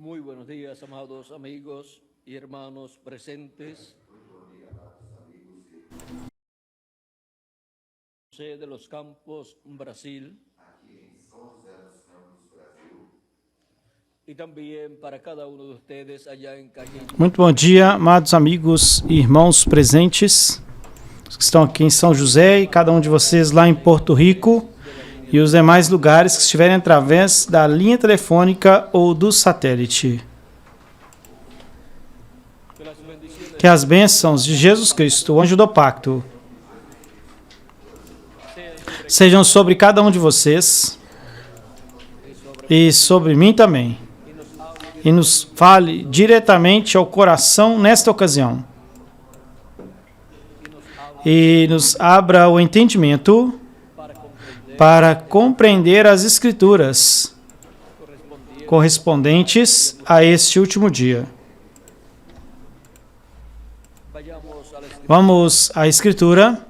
Muy buenos días, amados amigos y hermanos presentes. José de los Campos, Brasil. E também para cada um de vocês allá em Calle. Muito bom dia, amados amigos e irmãos presentes, os que estão aqui em São José e cada um de vocês lá em Porto Rico e os demais lugares que estiverem através da linha telefônica ou do satélite. Que as bênçãos de Jesus Cristo, o anjo do pacto, sejam sobre cada um de vocês e sobre mim também. E nos fale diretamente ao coração nesta ocasião. E nos abra o entendimento para compreender as Escrituras correspondentes a este último dia. Vamos à Escritura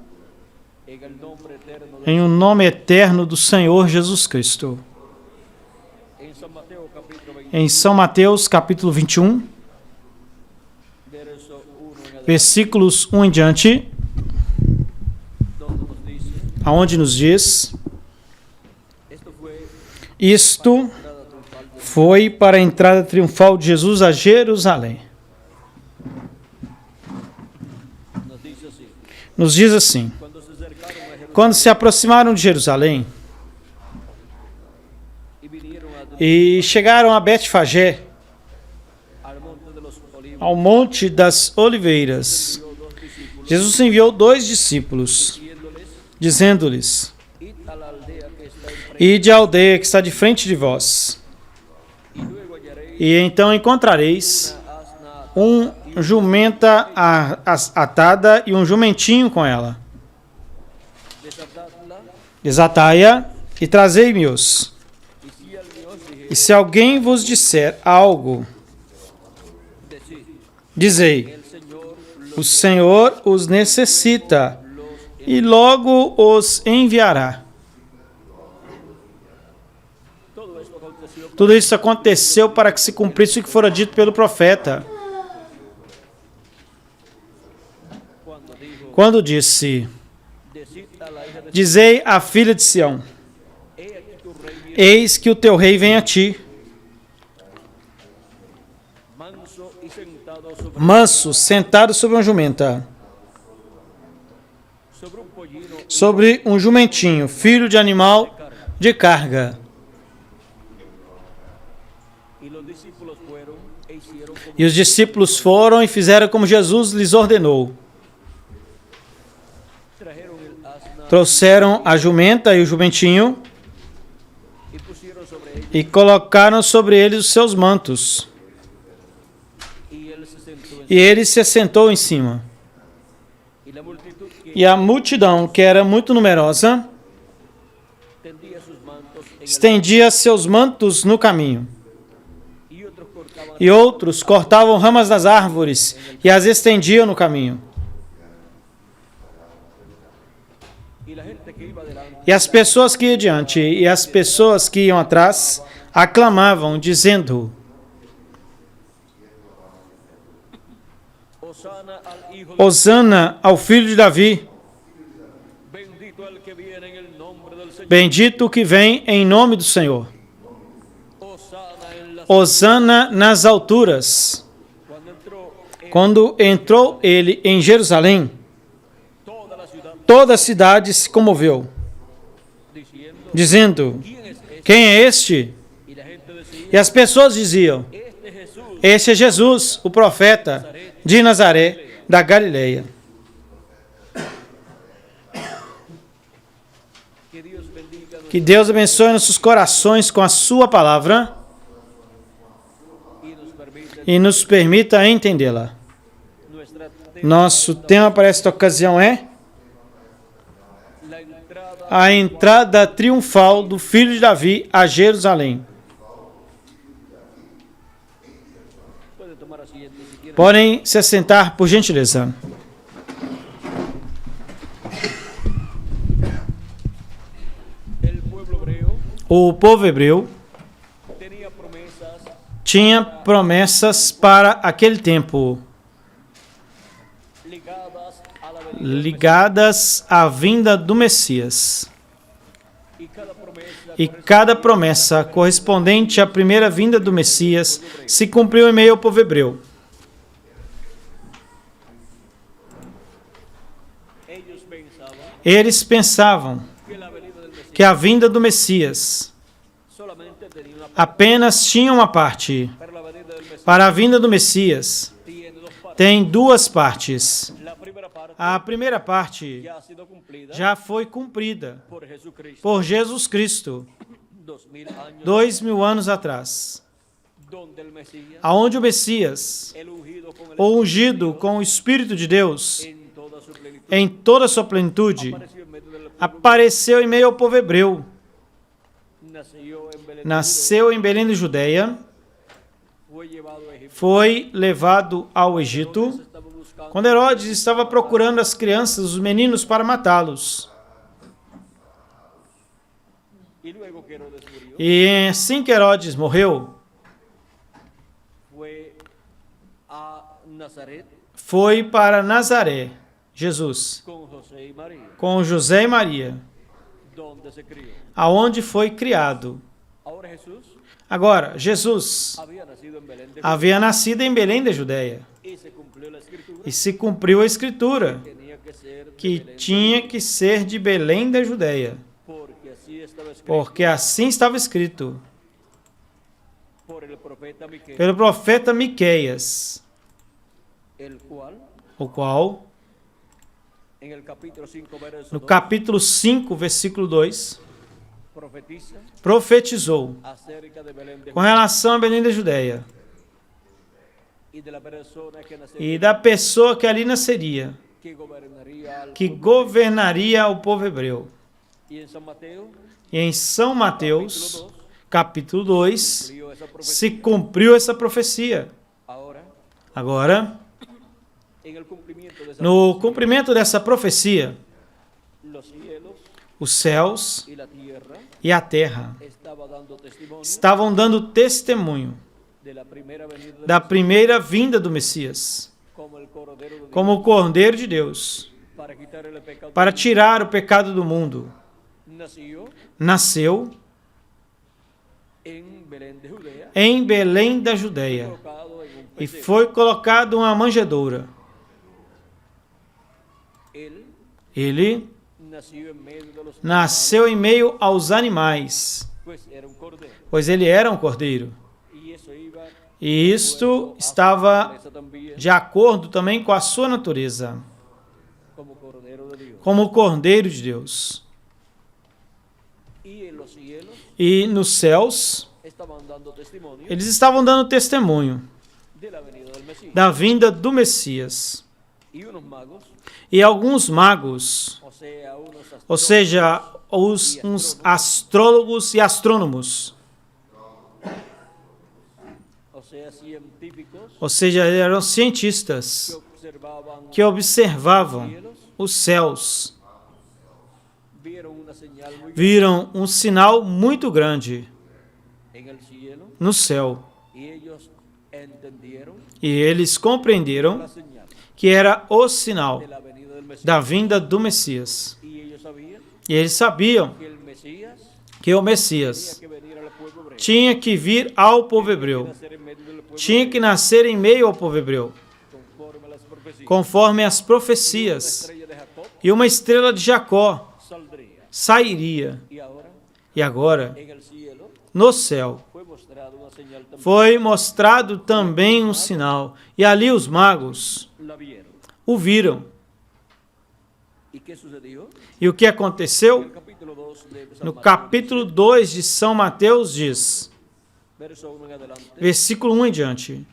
em o nome eterno do Senhor Jesus Cristo. Em São Mateus, capítulo 21, versículos 1 em diante, aonde nos diz: isto foi para a entrada triunfal de Jesus a Jerusalém. Nos diz assim: quando se aproximaram de Jerusalém e chegaram a Betfagé, ao Monte das Oliveiras, Jesus enviou 2 discípulos, dizendo-lhes: ide à aldeia que está de frente de vós, e então encontrareis jumenta atada e um jumentinho com ela. Desatai-a e trazei-me-os. E se alguém vos disser algo, dizei: o Senhor os necessita, e logo os enviará. Tudo isso aconteceu para que se cumprisse o que fora dito pelo profeta, quando disse: dizei à filha de Sião: eis que o teu rei vem a ti, manso, sentado sobre uma jumenta, sobre um jumentinho, filho de animal de carga. E os discípulos foram e fizeram como Jesus lhes ordenou. Trouxeram a jumenta e o jumentinho e colocaram sobre eles os seus mantos. E ele se assentou em cima. E a multidão, que era muito numerosa, estendia seus mantos no caminho. E outros cortavam ramas das árvores e as estendiam no caminho. E as pessoas que iam adiante e as pessoas que iam atrás aclamavam, dizendo: Hosana ao filho de Davi. Bendito o que vem em nome do Senhor. Hosana nas alturas. Quando entrou ele em Jerusalém, toda a cidade se comoveu, dizendo: quem é este? E as pessoas diziam: este é Jesus, o profeta de Nazaré, da Galileia. Que Deus abençoe nossos corações com a sua palavra e nos permita entendê-la. Nosso tema para esta ocasião é a entrada triunfal do filho de Davi a Jerusalém. Podem se assentar, por gentileza. O povo hebreu tinha promessas para aquele tempo, ligadas a la venida ligadas à vinda do Messias. y cada promesa E cada promessa correspondente à primeira vinda do Messias se cumpriu em meio ao povo hebreu. ellos pensaban Eles pensavam que la venida del Mesías que a vinda do Messias solamente tenía una parte, apenas tinha uma parte. pero la venida del Mesías Para a vinda do Messias, tiene dos partes. tem duas partes. La primera parte A primeira parte ya ha sido cumplida já foi cumprida por Jesucristo por Jesus Cristo, 2000 años, 2000 anos atrás, donde el Mesías, aonde o Messias, el ungido con el o ungido com o Espírito de Deus, en toda su plenitud, em toda a sua plenitude, apareció en medio del pueblo, apareceu em meio ao povo hebreu. nació en Belén, Nasceu em Belém da Judéia, fue llevado a Egipto, foi levado ao Egito, se estaba buscando quando Herodes estava procurando as crianças, os meninos, para matá-los. y luego que Herodes murió, E assim que Herodes morreu, fue a Nazaret foi para Nazaré, Jesus, con José y María, com José e Maria, donde se crió. aonde foi criado. Ahora Jesús Agora, Jesus había nacido en Belén de havia nascido em Belém da Judéia, y se cumplió la escritura, e se cumpriu a Escritura, tenía que ser de que Belén, tinha que ser de Belém da Judéia, porque así estaba escrito porque assim estava escrito por el profeta Miqueas, pelo profeta Miqueias, el cual o qual, en el capítulo 5 verso no 2, capítulo 5, versículo 2, profetiza profetizou acerca de Belén de com relação a Belém da Judéia y de la persona que nacería, e da pessoa que ali nasceria, que gobernaría al que pueblo. governaria o povo hebreu. Y en San Mateo, E em São Mateus, capítulo 2, cumplió esa profecía. se cumpriu essa profecia. Ahora, Agora, en el cumplimiento de esa no profecía, cumprimento dessa profecia, los cielos os céus y la tierra e a terra estaba dando testimonio estavam dando testemunho de la primera venida de da Jesús primeira vinda do Messias, como el Cordero de Dios, como o Cordeiro de Deus, para quitar el pecado para del mundo. tirar o pecado do mundo. Nació Nasceu en Belén de Judea, em Belém da Judéia colocado en un e pesebre. foi colocado uma manjedoura. Él Ele nació en medio de los nasceu em meio aos animais, animales, pues era un cordero. pois ele era um cordeiro. Y eso iba E isto de acuerdo a su estava naturaleza también, de acordo também com a sua natureza, como Cordero de Dios. como o Cordeiro de Deus. Y en los cielos E nos céus, estaban dando testimonio eles estavam dando testemunho de la venida del Mesías. da vinda do Messias. Y unos magos, E alguns magos, o sea, unos ou astrólogos, seja, uns astrólogos e astrônomos, o sea, científicos ou seja, eram que cientistas observaban que observavam los cielos, os céus, vieron una señal muy grande viram um sinal muito grande en el cielo no céu. y ellos entendieron E eles compreenderam la señal que era o sinal de la venida del Mesías. da vinda do Messias. Y ellos sabían E eles sabiam que el Mesías que o tenía Messias que venir al pueblo hebreo, tinha que vir ao povo hebreu, nacer en medio del pueblo tinha que nascer em meio ao povo hebreu, conforme a las profecías. conforme as Una profecias. estrella de Jacob E uma estrela de Jacó saldría. sairia. Y ahora, E agora, en el cielo, no céu, fue mostrado una señal también. foi mostrado também um sinal. E ali os magos La vieron. o viram. ¿Y qué sucedió? E o que En aconteceu? el capítulo 2 de San No Mateo, capítulo 2 de São Mateus diz, verso 1 en adelante, versículo 1 em diante.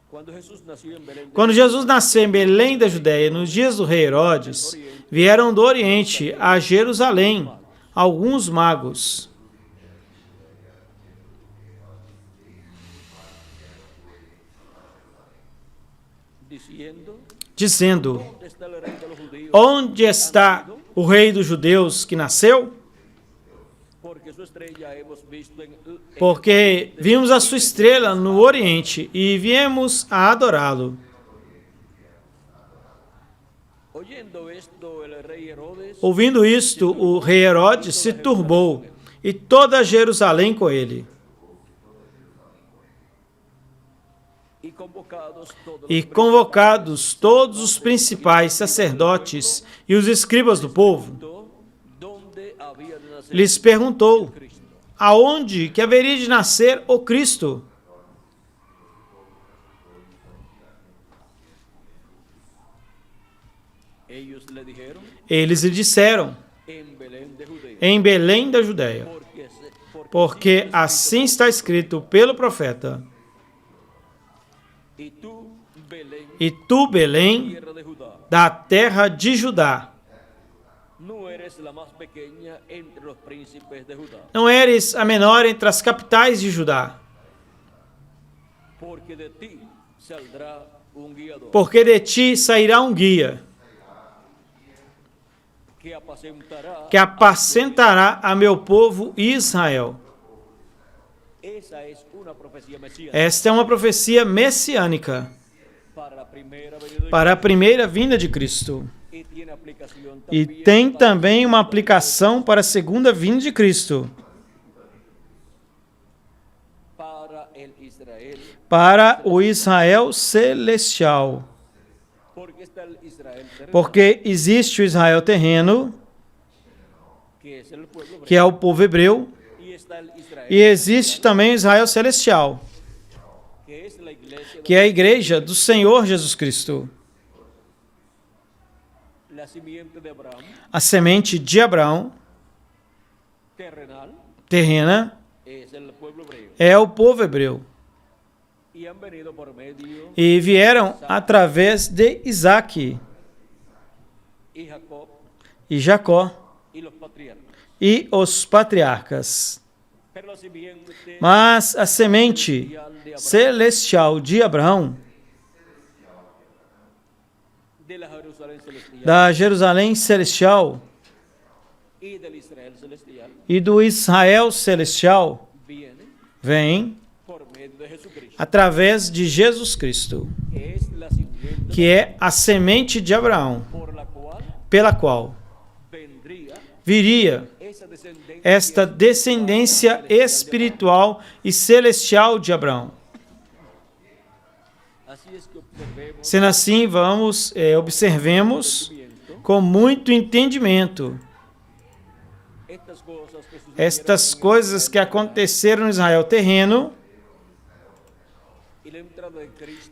cuando Jesús nació en Belén de Quando Jesus nasceu em Belém da Judéia, nos dias do rei Herodes, vieram do Oriente a Jerusalém alguns magos, dizendo: ¿dónde está el rey de los judíos? Onde está o rei dos judeus que nasceu? porque su estrella hemos visto en porque vimos a sua estrela no Oriente e viemos a adorá-lo. Oyendo esto, el rey Herodes Ouvindo isto, o rei Herodes se turbou, e toda Jerusalém com ele. E convocados todos os principais sacerdotes e os escribas do povo, lhes perguntou aonde que haveria de nascer o Cristo. Eles lhe disseram, em Belém da Judéia, porque assim está escrito pelo profeta. E tu, Belém, da terra de Judá, não eres a menor entre as capitais de Judá, porque de ti sairá um guia, que apacentará a meu povo Israel. Esta é uma profecia messiânica para a primeira vinda de Cristo. E tem também uma aplicação para a segunda vinda de Cristo. Para o Israel celestial. Porque existe o Israel terreno, que é o povo hebreu, e existe também o Israel celestial, que é a igreja do Senhor Jesus Cristo. A semente de Abraão, terrena, é o povo hebreu. E vieram através de Isaque e Jacó e os patriarcas. Mas a semente celestial de Abraão, da Jerusalém celestial e do Israel celestial, vem através de Jesus Cristo, que é a semente de Abraão, pela qual viria esta descendência espiritual e celestial de Abraão. Sendo assim, observemos com muito entendimento estas coisas que aconteceram no Israel terreno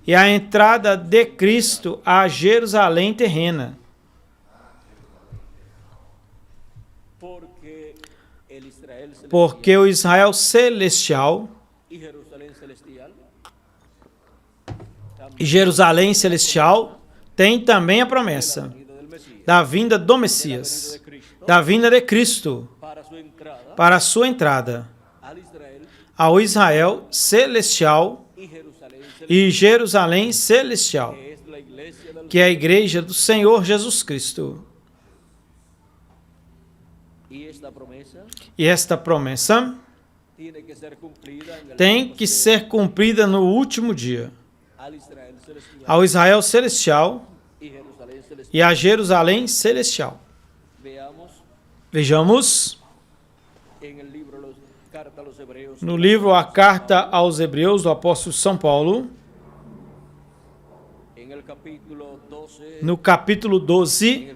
e a entrada de Cristo a Jerusalém terrena. Porque o Israel celestial e Jerusalém celestial tem também a promessa da vinda do Messias, da vinda de Cristo, para a sua entrada ao Israel celestial e Jerusalém celestial, que é a igreja do Senhor Jesus Cristo. E esta promessa tem que ser cumprida no último dia, ao Israel celestial e a Jerusalém celestial. Vejamos no livro A Carta aos Hebreus do apóstolo São Paulo, no capítulo 12,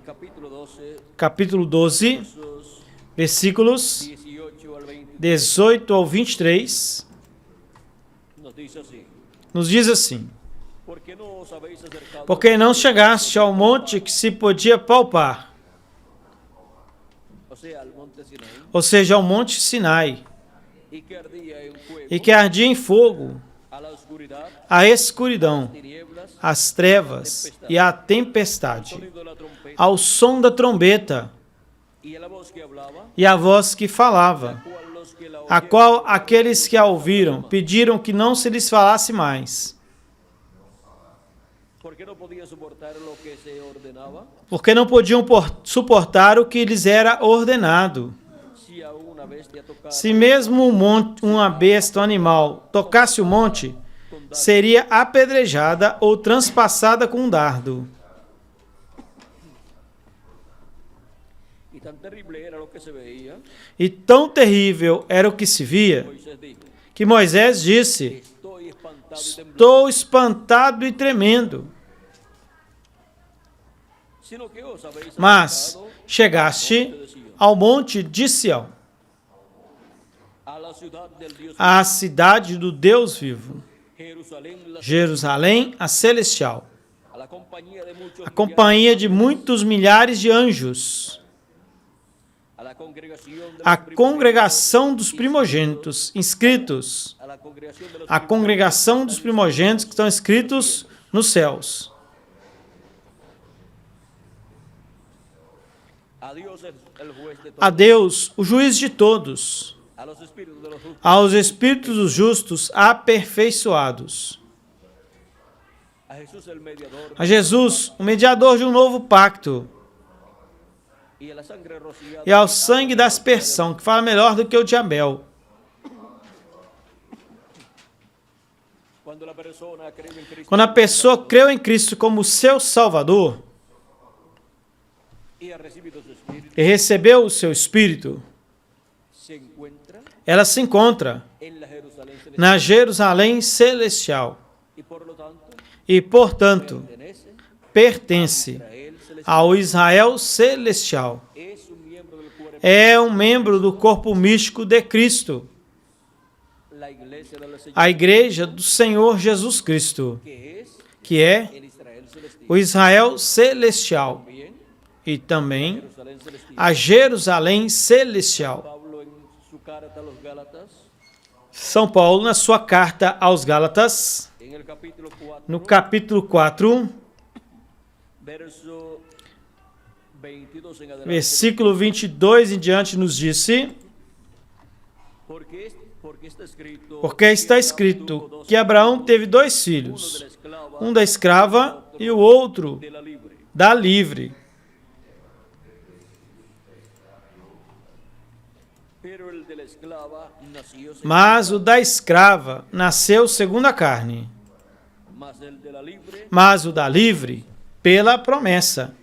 versículos 18 ao 23, nos diz assim: porque não chegaste ao monte que se podia palpar, ou seja, ao monte Sinai, e que ardia em fogo, a escuridão, as trevas e a tempestade, ao som da trombeta, e a voz que falava, a qual aqueles que a ouviram pediram que não se lhes falasse mais, porque não podiam suportar o que lhes era ordenado. una bestia tocara Se mesmo um monte, uma besta, um animal, tocasse o monte, seria apedrejada ou transpassada com um dardo. y tan terrible era lo que se veía, E tão terrível era o que se via, Moisés dijo, que Moisés disse: estoy espantado y temblando, estou espantado e tremendo. sino que os habéis Mas acercado chegaste ao monte de Sião, a la ciudad del Dios, à cidade do Deus vivo, Jerusalén, Jerusalém, a celestial, a la compañía de muchos, a companhia de muitos milhares de anjos, a la congregación de a los congregação dos primogênitos inscritos, a la congregación de los a congregação dos primogênitos que estão escritos nos céus. a Dios el juez de A todos, Deus, o juiz de todos, a los espíritus de los justos, aos espíritos dos justos aperfeiçoados, a Jesús el mediador a Jesus, o mediador de um novo pacto, y a la sangre rociada e ao sangue da aspersão, que fala melhor do que o de Abel. cuando la persona cree en Cristo Quando a pessoa creu em Cristo como seu Salvador y ha recibido su espíritu, e recebeu o seu Espírito, se encuentra ela se encontra en la Jerusalén celestial na Jerusalém celestial y por lo tanto e, portanto, pertenece pertence a Israel celestial, ao Israel celestial. es un miembro del cuerpo, É um membro do corpo místico de Cristo, la iglesia del Señor, a igreja do Senhor Jesus Cristo, que es que é el Israel celestial, o Israel celestial también e também Jerusalén celestial. a Jerusalém celestial. Pablo en su carta a los Gálatas, São Paulo, na sua carta aos Gálatas, en el capítulo 4, no capítulo 4, verso 22 en adelante, versículo 22 em diante, nos disse: porque está escrito que Abraão teve dois filhos, um da escrava e o outro de la libre. da livre. Pero el de la esclava nació según Mas o da escrava nasceu segundo a carne, mas el de la libre, mas o da livre pela promessa,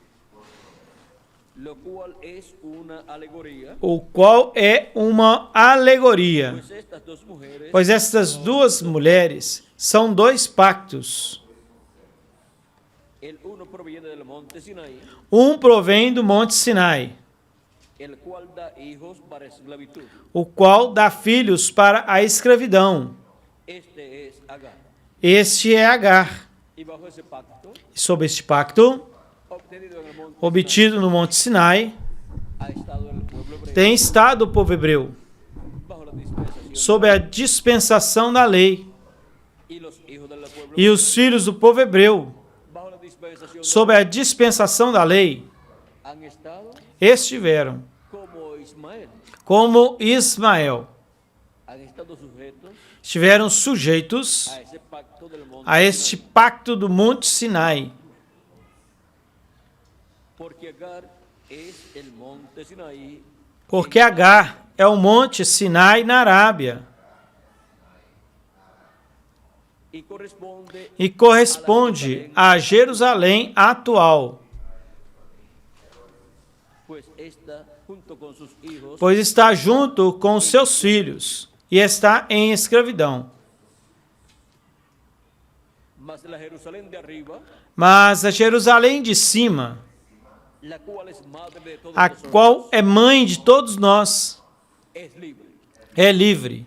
lo cual es una alegoría, o qual é uma alegoria, pues estas dos mujeres, pois estas duas mulheres são dois pactos. el uno proviene del monte Sinaí, Um provém do Monte Sinai, el cual da hijos para esclavitud. o qual dá filhos para a escravidão. Este es Agar. Este é Agar. Y bajo ese pacto, E sob este pacto, obtenido en el monte obtido no Monte Sinai, ha estado el pueblo hebreo tem estado o povo hebreu bajo la dispensación sob a dispensação da lei, y los hijos del pueblo e os filhos do povo hebreu, bajo la dispensación sob a dispensação da lei, han estado estiveram como Ismael, como Ismael, han estado sujetos estiveram sujeitos a ese pacto del monte a este Sinaí, pacto do Monte Sinai, porque Agar es el monte Sinaí porque Agar é o Monte Sinai na Arábia y e corresponde a Jerusalém atual, pues esta junto con sus hijos pois está junto com os seus filhos e está em escravidão. mas la Jerusalén de arriba, Mas a Jerusalém de cima, la cual es madre de todos a nosotros, qual é mãe de todos nós, es libre, é livre,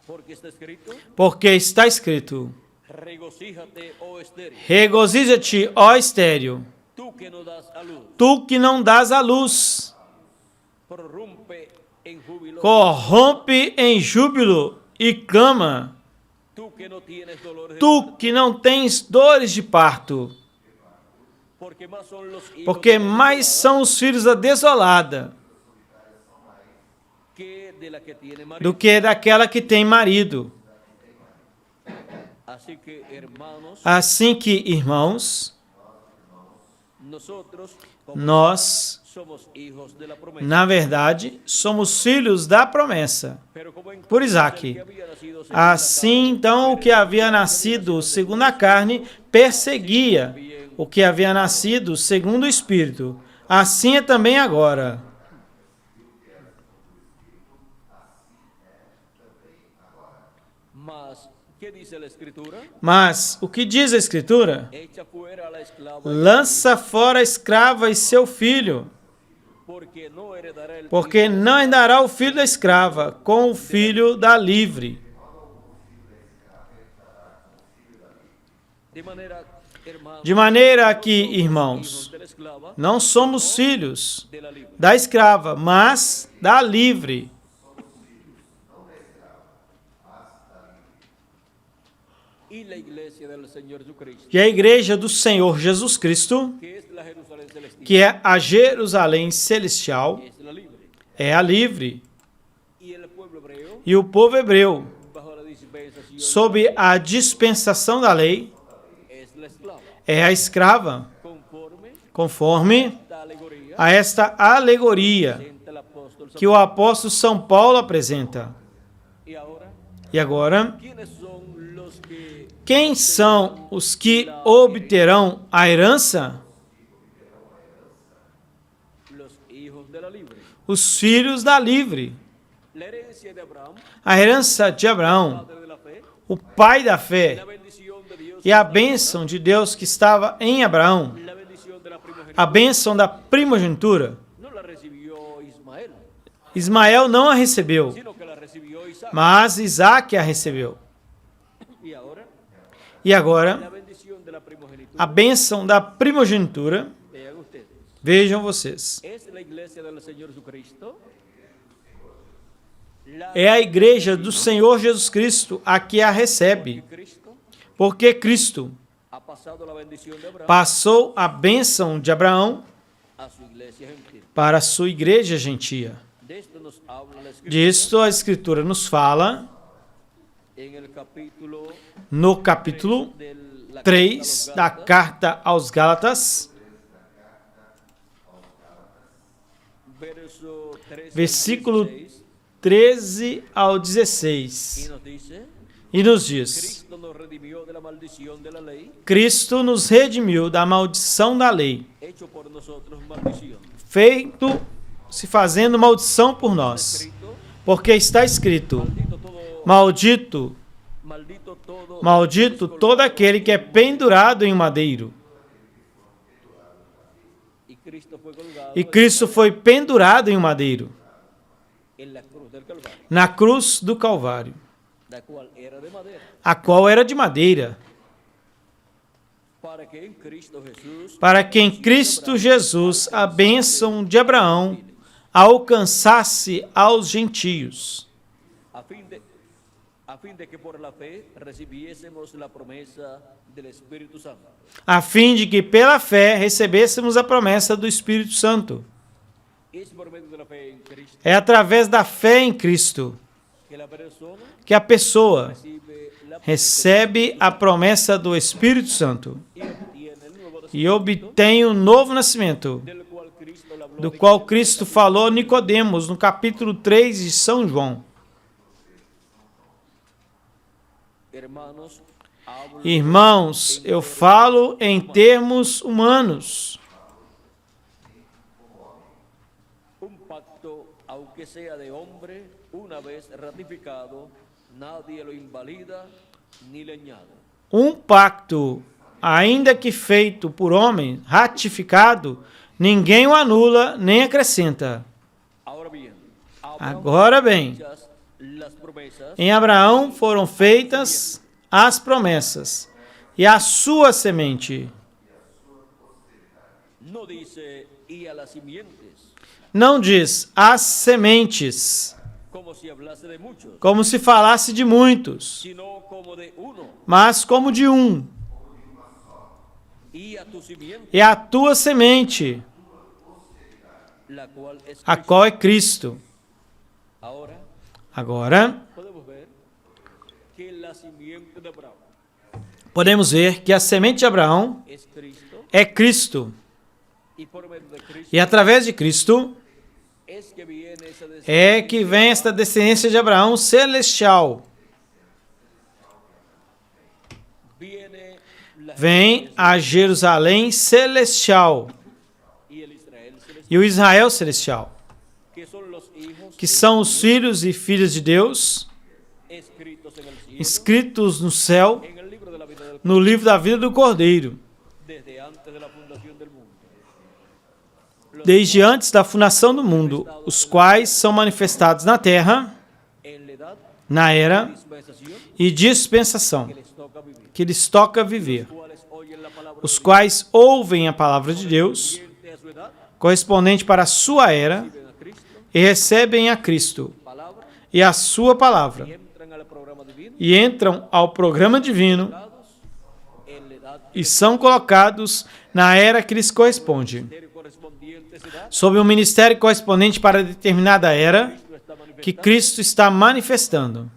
porque está escrito: porque está escrito: regocíjate, oh estéril, regozija-te, ó estéril, tú que no das a luz, tu que não dás a luz, prorrumpe en júbilo, corrompe em júbilo e clama, tú que no tienes dolores de tu parto, que não tens dores de parto, porque más son los hijos porque de la mais desolada são os filhos da desolada que de la que tiene marido. do que daquela que tem marido. Así que, hermanos, Assim que, irmãos, nosotros, como Nós, somos hijos de la promesa. na verdade, somos filhos da promessa Pero como en por el Isaque. que había nacido según Assim, então, o que havia nascido segundo a carne perseguia o que havia nascido segundo o Espírito. Assim é também agora. Mas, ¿qué dice la Escritura? Mas, o que diz a Escritura? Echa fuera a la esclava, Lança fora a escrava e seu filho, porque no heredará el porque não herdará o filho da escrava com o filho da livre. de manera, hermanos, De maneira que, hijos irmãos, de la esclava, não somos filhos de la libre. da escrava, mas da livre. Y la iglesia del Señor Jesucristo, E a igreja do Senhor Jesus Cristo, que es la Jerusalén celestial, que é a Jerusalém celestial, es la libre. é a livre. Y el pueblo hebreo, E o povo hebreu, bajo la dispensación, sob a dispensação da lei, es la esclava. é a escrava, conforme La alegoría a esta alegoria presenta el apóstol que o apóstolo São Paulo apresenta. Y ahora, E agora, ¿quiénes son los que quem são os que obterão a herança? los hijos de la libre? Os filhos da livre. La herencia de Abraham, A herança de Abraão, padre de la fe, o pai da fé, la bendición de Dios, e a bênção de Deus que estava em Abraão, la bendición de la primogenitura, a bênção da primogenitura. no la recibió Ismael, Ismael não a recebeu, sino que la recibió Isaac. mas Isaac a recebeu. Y ahora, E la agora, bendición de la primogenitura, a bênção da primogenitura, vean ustedes, vejam vocês, es la iglesia del Señor Jesucristo, la é a igreja do Senhor Jesus Cristo a que a recebe, Cristo porque Cristo ha pasado la bendición de Abraham passou a bênção de Abraão a su iglesia gentil. para a sua igreja gentia. De esto nos habla la Escritura Disto a Escritura nos fala en el capítulo no capítulo de la 3 da carta aos Gálatas, verso 13 versículo al 16, 13 ao y 16, nos dice: e nos diz: Cristo nos redimió de la maldición de la ley, Cristo nos redimiu da maldição da lei, hecho por nosotros maldición. feito se fazendo maldição por nós, Escrito, porque está escrito: maldito Maldito todo aquele que é pendurado em um madeiro. y Cristo fue colgado E Cristo foi pendurado em um madeiro, en la cruz del Calvario, na cruz do Calvário, la cual era de madera, a qual era de madeira, para que en Cristo Jesús para que em Cristo Jesus a bênção de Abraão alcançasse aos gentios, a fin de que por la fe recibiésemos la promesa del Espíritu Santo. a fim de que pela fé recebêssemos a promessa do Espírito Santo. Es por medio de la fe en Cristo É através da fé em Cristo que la persona que a pessoa recibe la recebe a promessa do Espírito Santo y obtiene el nuevo e obtém o novo nascimento, del cual Cristo le habló do qual Cristo falou a Nicodemos no capítulo 3 de São João. Hermanos, hablo Irmãos, eu falo em termos humanos. un pacto, aunque sea de hombre, una vez ratificado, nadie lo invalida ni le añade. Um pacto, ainda que feito por homem, ratificado, ninguém o anula nem acrescenta. Ahora bien, Agora bem, hechas las promesas, em Abraão foram feitas as promessas, e a sua semente. no dice y a las simientes, Não diz as sementes, como si hablase de muchos, como se falasse de muitos, sino como de uno, mas como de um, y a tu simiente, e a tua semente, la cual es a Cristo. qual é Cristo. Ahora Agora, podemos ver que la simiente de Abraham podemos ver que a semente de Abraão es Cristo, é Cristo, Y por medio de Cristo E através de Cristo es que viene esa é que vem esta descendência de Abraão celestial. viene la Vem a Jerusalém celestial y el Israel celestial, e o Israel celestial, que son los hijos que são os filhos e filhas de Deus, escritos en el cielo, inscritos no céu, en el libro de la vida del no livro da vida do Cordeiro, desde antes de la fundación del mundo. desde antes da fundação do mundo, os quais são manifestados na terra, En la edad na era dispensación e dispensação, que les toca vivir, que lhes toca viver, cuales oyen la palabra os quais ouvem a palavra de Deus, de a su edad, correspondente para a sua era, ven a Cristo, e recebem a Cristo palabra, e a sua palavra, y entran al programa divino, e entram ao programa divino dados en la edad e são colocados na era que lhes corresponde, del correspondiente a esa edad, sob um ministério correspondente para determinada era Cristo está que manifestando Cristo está manifestando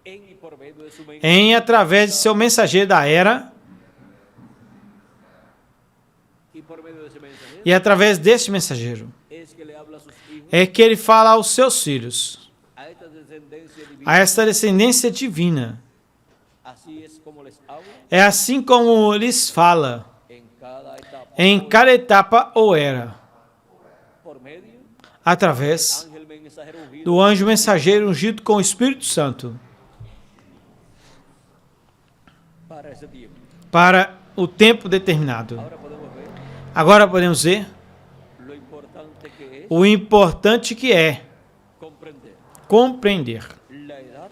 en y por medio de su mente, em e através de seu mensageiro da era y por medio de ese mensaje, e através deste mensageiro es que le habla a sus hijos, é que ele fala aos seus filhos, a esta descendencia divina. a esta descendência divina. Así es como les habla É assim como lhes fala en cada etapa, em cada etapa ou era, por medio através ángel mensajero ungido do anjo mensageiro ungido com o Espírito Santo, para ese tiempo. para o tempo determinado. Ahora podemos ver Agora podemos ver lo importante que es o importante que é comprender compreender la edad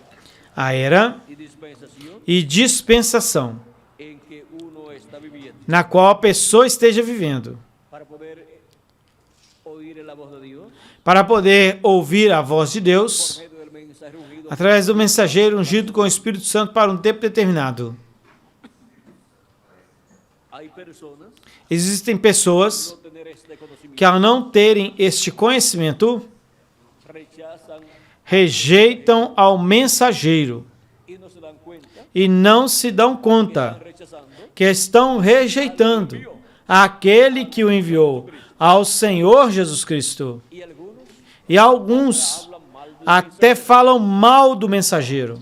a era y dispensación e dispensação en que uno está viviendo na qual a pessoa esteja vivendo, para poder oír la voz de Dios para poder ouvir a voz de por Deus medio del mensajero ungido. através do mensageiro ungido com o Espírito Santo para um tempo determinado. Hay personas Existem pessoas no tener este conocimiento que, ao não terem este conhecimento, rechazan rejeitam ao mensageiro y no se dan cuenta e não se dão están conta rechazando que estão rejeitando aquele que o enviou, ao Senhor Jesus Cristo. y algunos E alguns hablan mal de até falam mal do mensageiro,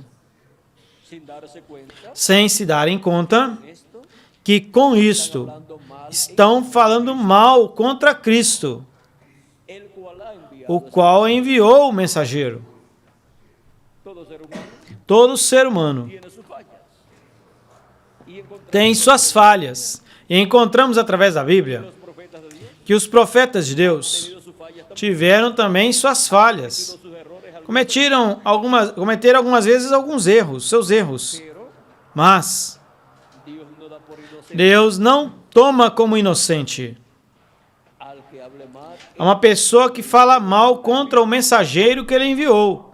sin darse cuenta sem se darem conta esto que com isto hablando mal estão falando mal contra Cristo, el cual ha enviado o qual enviou o mensageiro. todo ser humano Todo ser humano tiene sus fallas y encontramos tem suas falhas. E encontramos através da Bíblia los profetas de Dios que os profetas de Deus tenido sus fallas también, tiveram também suas falhas. sus errores algunos, Cometeram algumas vezes alguns erros, seus erros. pero Mas Dios no da por inocente Deus não toma como inocente al que hable mal a uma pessoa que fala mal contra o mensageiro que ele enviou,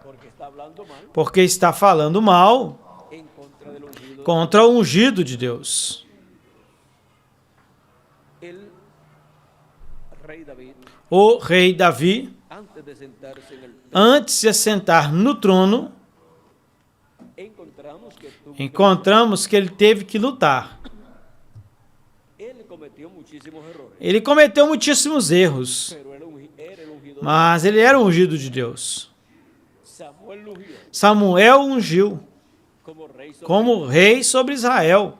porque está hablando mal porque está falando mal en contra del ungido. contra o ungido de Deus. El rey David, O rei Davi, antes de sentarse en el trono, antes de assentar no trono, encontramos que ele teve que lutar. Ele cometeu muchísimos errores, Ele cometeu muitíssimos erros, pero era el ungido. mas ele era o ungido de Deus. Samuel lo ungió Samuel ungiu como rey sobre como rei sobre Israel.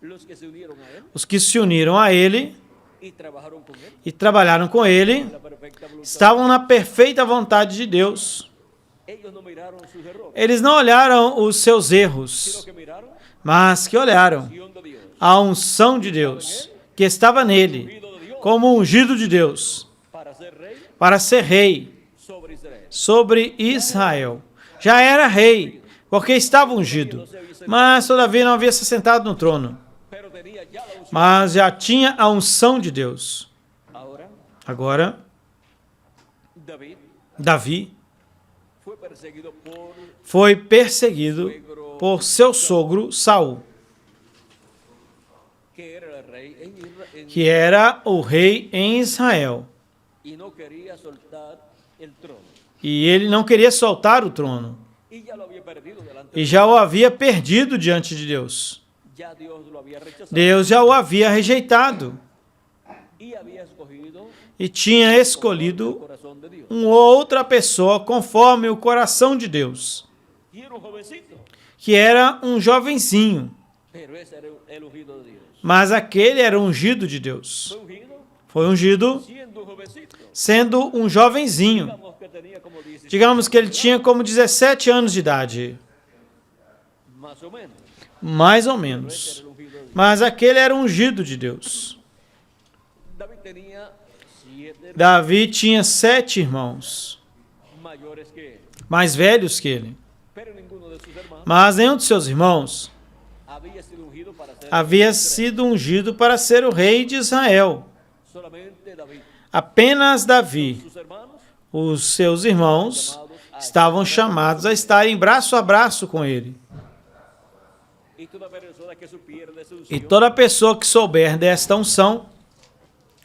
los que se unieron a él Os que se uniram a ele y trabajaron con él e trabalharam com ele la perfecta voluntad. estavam na perfeita vontade de Deus. Ellos no miraron sus errores, Eles não olharam os seus sino erros, que miraron mas que olharam la unción de Dios, a unção de Deus que estava nele, ungido de Dios como ungido de Deus, para ser rey para ser rei sobre Israel. sobre Israel. Já era rei, porque estava ungido, mas todavia não havia se sentado no trono, Pero tenía ya la unción. mas já tinha a unção de Deus. Ahora, Agora, David Davi fue perseguido foi perseguido por seu sogro Saul, que era el rey en que era o rei em Israel, y no quería soltar el trono. e ele não queria soltar o trono, Y ya lo había perdido delante e já o havia perdido diante de Deus. ya ya Dios lo había rechazado Deus já o havia rejeitado y había escogido e tinha el escolhido corazón de Dios. outra pessoa conforme o coração de Deus, Y era un jovencito, que era um jovenzinho, pero ese era el ungido de Dios. mas aquele era ungido de Deus. Fue ungido Foi ungido siendo un jovencito. sendo um jovenzinho. Digamos que tenía como 16, Digamos que ele tinha como 17 anos de idade, más o menos. mais ou Pero ese menos. era el ungido de Dios. Mas aquele era ungido de Deus. David tenía 7 Davi tinha 7 irmãos, mayores que él, mais velhos que ele. pero ninguno de sus hermanos Mas nenhum de seus irmãos había sido ungido para ser havia rey de Israel. sido ungido para ser o rei de Israel. Solamente David. Apenas Davi, Sus hermanos os seus irmãos, estavam chamados a estarem braço a braço com ele. y toda persona que supiera de su E unción toda pessoa que souber desta unção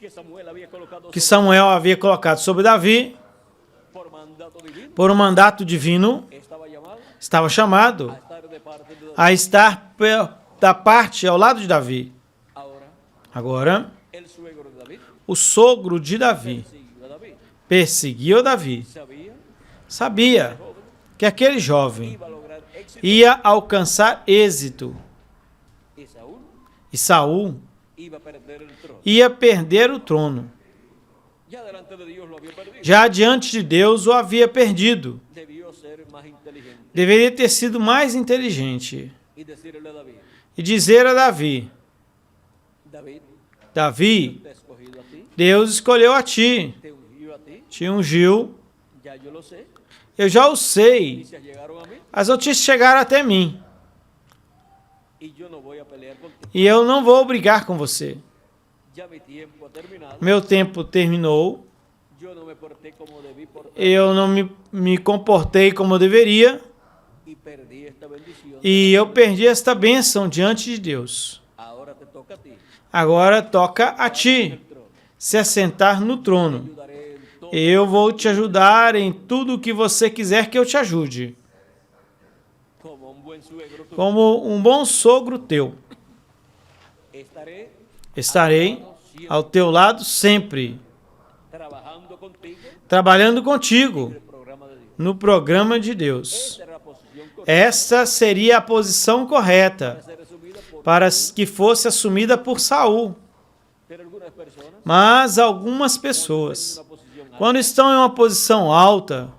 que Samuel había colocado que sobre Samuel havia colocado sobre Davi, por mandato divino, por um mandato divino, estaba llamado estava chamado a estar de parte de David. a estar da parte ao lado de Davi. Ahora, Agora, el suegro de David o sogro de Davi siguió a David. perseguiu Davi. Sabía Sabia que aquele jovem iba a lograr éxito ia alcançar êxito y Saúl e Saul iba a perder el trono. ia perder o trono. Ya delante de Dios lo había perdido. Já diante de Deus o havia perdido. Debió ser más inteligente Deveria ter sido mais inteligente y decirle a David, e dizer a Davi: David, Davi, te he escogido a ti, Deus escolheu a ti, te ungió a ti, te ungiu. ya yo lo sé, Eu já o sei. noticias llegaron a mí As notícias chegaram até mim y yo no voy a pelear contigo. e eu não vou brigar com você. Ya mi tiempo ha terminado, Meu tempo terminou. yo no me porté como debí portar Eu não me comportei como eu deveria y perdí esta bendición. e eu perdi esta bênção diante de Deus. Ahora te toca a ti, Agora toca a el ti trono. se assentar no Te trono. ayudaré en todo Eu vou te ajudar em tudo o que você quiser que eu te ajude, como un buen suegro tuyo. como um bom sogro teu. Estaré Estarei ao teu lado sempre, trabajando contigo trabalhando en contigo el programa de Dios. no programa de Deus. Esa era la posición correcta Esta seria a posição para correta ser resumida por para que fosse assumida por Saul. pero algunas personas Mas algumas en pessoas, una posición alta quando estão em uma posição alta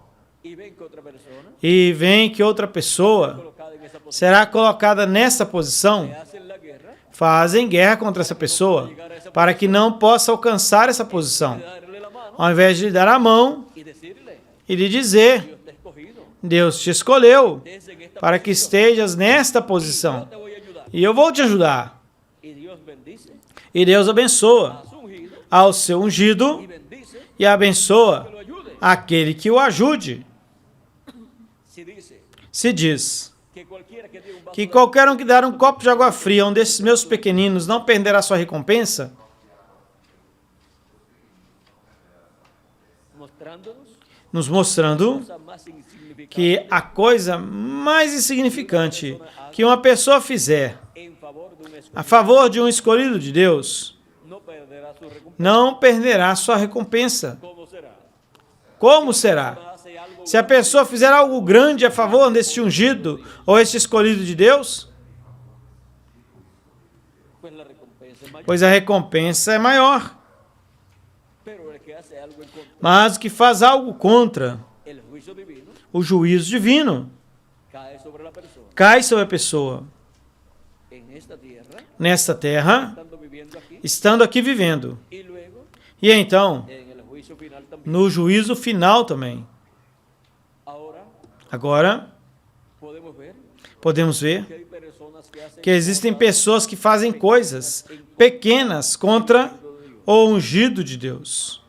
y ven que otra persona e veem que outra pessoa colocada en esa posición será colocada nessa posição, le hacen la guerra, fazem guerra contra essa pessoa para que não possa alcançar essa posição, de darle la mano ao invés de lhe dar a mão y decirle, e lhe dizer: Dios te ha escogido, Deus te escolheu estés en esta para que posición, estejas nesta yo posição te voy a ayudar. e eu vou te ajudar. Y Dios bendice E Deus abençoa a su ungido ao seu ungido y bendice e abençoa que lo ayude. aquele que o ajude. Si dice Se diz que cualquiera que dé un vaso que de qualquer um que dar um copo de água fria a um desses meus pequeninos não perderá sua recompensa, mostrándonos nos mostrando cosa más insignificante que a coisa mais insignificante que uma pessoa fizer en favor de un escogido a favor de um escolhido de Deus no perderá su recompensa. não perderá sua recompensa. ¿Cómo será? Como será? Hace algo Se a pessoa fizer algo grande a favor deste ungido ou este escolhido de Deus, pues la recompensa es mayor. pois a recompensa é maior. Pero el que hace algo en contra Mas o que faz algo contra el juicio divino o juízo divino cae sobre la persona cai sobre a pessoa en esta tierra, nesta terra, estando viviendo aquí, estando aqui vivendo. y luego E então, en el juicio final también. no juízo final também. Ahora Agora, podemos ver que hay personas que hacen que existem cosas pessoas que fazem coisas pequenas contra o ungido de Deus.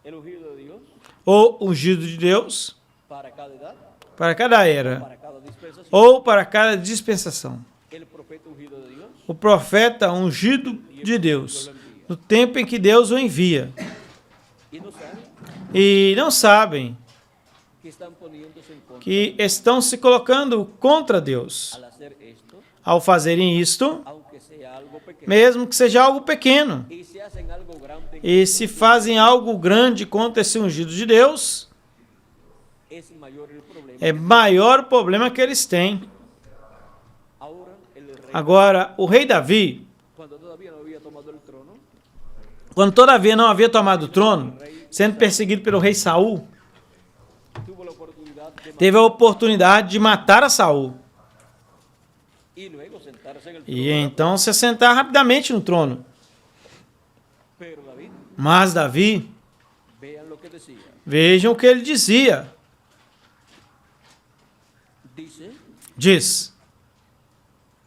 el ungido de Dios O ungido de Deus para cada edad, para cada era para cada dispensación. ou para cada dispensação. El profeta ungido de Dios O profeta ungido de Deus, no tempo em que Deus o envia. y no sabe E não sabem que están poniéndose en contra que estão se colocando contra Deus. al hacer esto, Ao fazerem isto, aunque sea algo pequeño, mesmo que seja algo pequeno, y se hacen algo grande, e se fazem algo grande contra esse ungido de Deus, es mayor el problema. é maior o problema que eles têm. Ahora el rey, Agora, o rei Davi, cuando todavía no había tomado el trono, quando todavia não havia tomado o trono, sendo perseguido pelo rei Saul, tuvo la oportunidad de teve a oportunidade de matar a Saul y luego sentarse en el trono. e então se assentar rapidamente no trono. Pero David, Mas Davi, vean lo que decía. vejam o que ele dizia. Dice Diz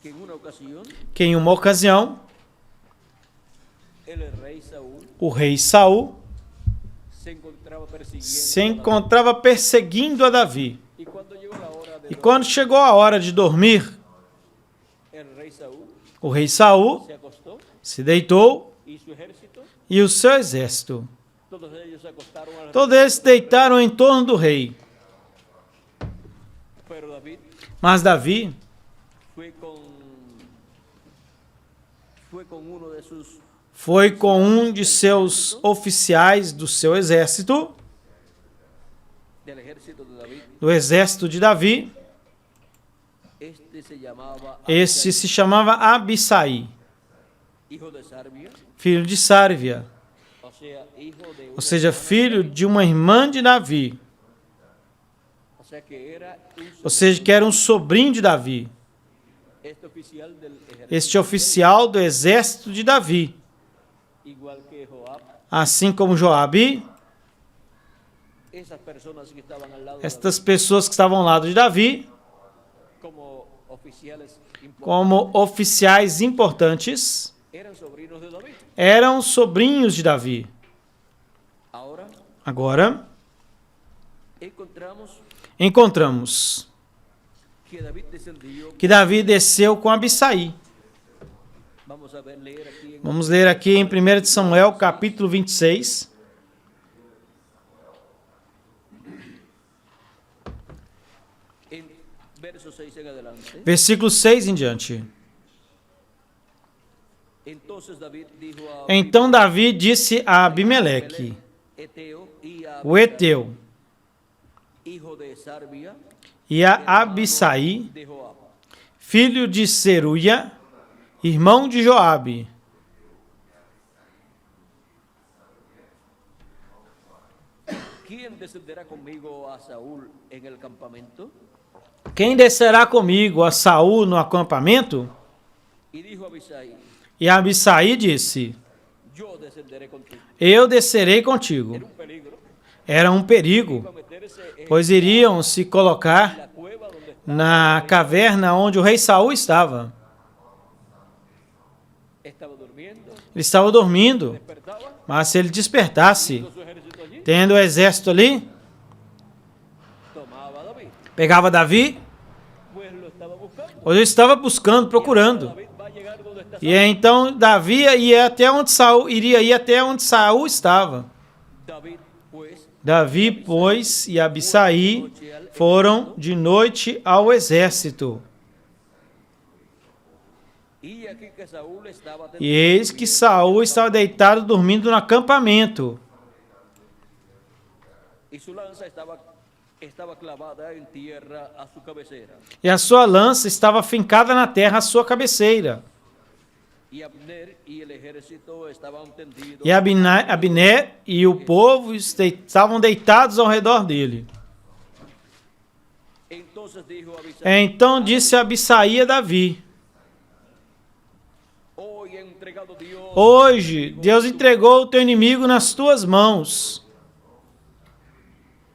que en una ocasión que em uma ocasião, el rey Saúl o rei Saul se encontraba persiguiendo se a David. encontrava perseguindo a Davi. Y cuando llegó la hora de E quando chegou a hora de dormir, el rey Saúl o rei Saul se acostó se deitou y su ejército, e o seu exército. todos ellos se acostaron al Todos eles se deitaram em torno do rei. Pero David Mas Davi fue con uno de sus foi com um de seus oficiais do seu exército, del ejército de David. do exército de Davi. Este se llamaba Este Abisai, se chamava Abissai, hijo de Sarbia, filho de Sárvia, o sea, hijo de una ou seja, hermana de filho David. de uma irmã de Davi, O sea que era ou seja, que era um sobrinho de Davi, este oficial del ejército, este oficial do exército de Davi, igual que Joab, assim como Joabe, esas personas que estaban al lado estas pessoas que estavam ao lado de Davi, de David, como oficiales importantes, como oficiais importantes, eran sobrinos de David. eram sobrinhos de Davi. Ahora Agora, encontramos que Davi desceu com Abissai. leer aquí en Vamos ler aqui em 1 de Samuel, capítulo 26. verso 6 en adelante. Versículo 6 em diante. Entonces David dijo a Então Davi disse a Abimeleque, Eteo y a o Eteu, hijo de Sarbia, e a Abissai, de Joab: filho de Seruia, irmão de Joabe. ¿Quién descenderá conmigo a Saúl en el campamento? Quem descerá comigo a Saul no acampamento? Y dijo Abisai: E Abissai disse, yo descenderé contigo. eu descerei contigo. Era un peligro. Era um perigo, Iba a meterse en pois iriam se colocar la cueva donde na caverna onde o rei Saul estava. estaba durmiendo, Ele estava dormindo, despertaba mas se ele despertasse, con su ejército allí, tendo o exército ali, tomaba a David, pegava Davi, pues lo estaba buscando. ou ele estava buscando, procurando. David va a llegar donde está E então Davi ia até onde Saul, iria ir até onde Saul estava. Davi, pois, e Abissai foram de noite ao exército. y aquí que Saúl estaba E eis que Saul estava deitado dormindo no acampamento. y su lanza estaba clavada en tierra a su cabecera. E a sua lança estava fincada na terra à sua cabeceira. Y Abner y el ejército estaban tendidos. E Abner e o povo estavam deitados ao redor dele. Entonces dijo Abisai: Então disse Abissai a Davi, hoy he entregado Dios hoje Deus entregou o teu inimigo nas tuas mãos.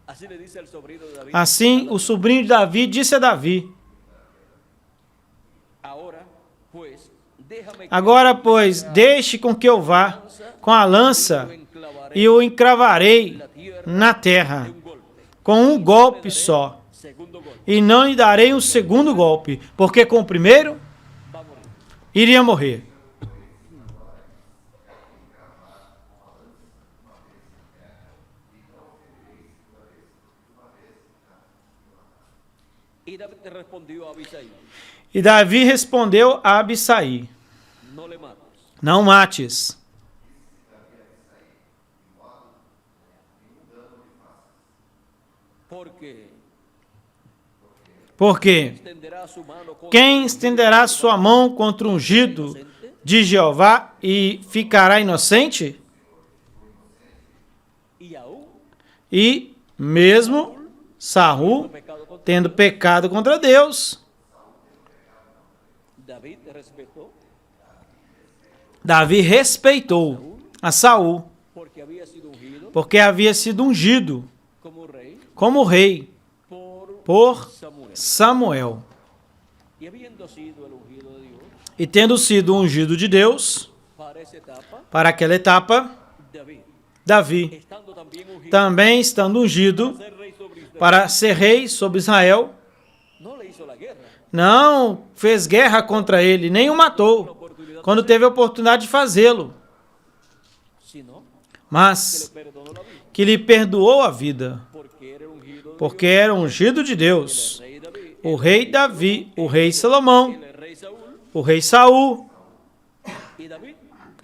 Así le dice el sobrino de David. Assim, o sobrinho de Davi disse a Davi, agora, pois, deixe com que eu vá com a lança e o encravarei na terra com um golpe só, e não lhe darei um segundo golpe, porque com o primeiro iria morrer. Y David respondió a Abisai, E Davi respondeu a Abisai: no le mates, não mates, porque extenderá su mano contra quem estenderá sua mão contra o ungido de Jeová e ficará inocente? y aún E mesmo Saul, pecado contra tendo pecado contra Deus, David respetó Davi respeitou a Saul, porque había sido ungido porque havia sido ungido como rey como rei por por Samuel. Samuel. Y habiendo sido el ungido de Dios E tendo sido ungido de Deus para esa etapa, para aquela etapa, David, Davi, estando también ungido também estando ungido ser rey sobre Israel, para ser rei sobre Israel, no le hizo la guerra, não fez guerra contra ele, nem o matou, quando teve a oportunidade de fazê-lo, sino que mas le perdonó la vida, que lhe perdoou a vida, porque era ungido de porque era ungido de Deus. Dios, el rey David, O rei Davi, o rei Salomão, el rey Saúl, o rei Saul y David,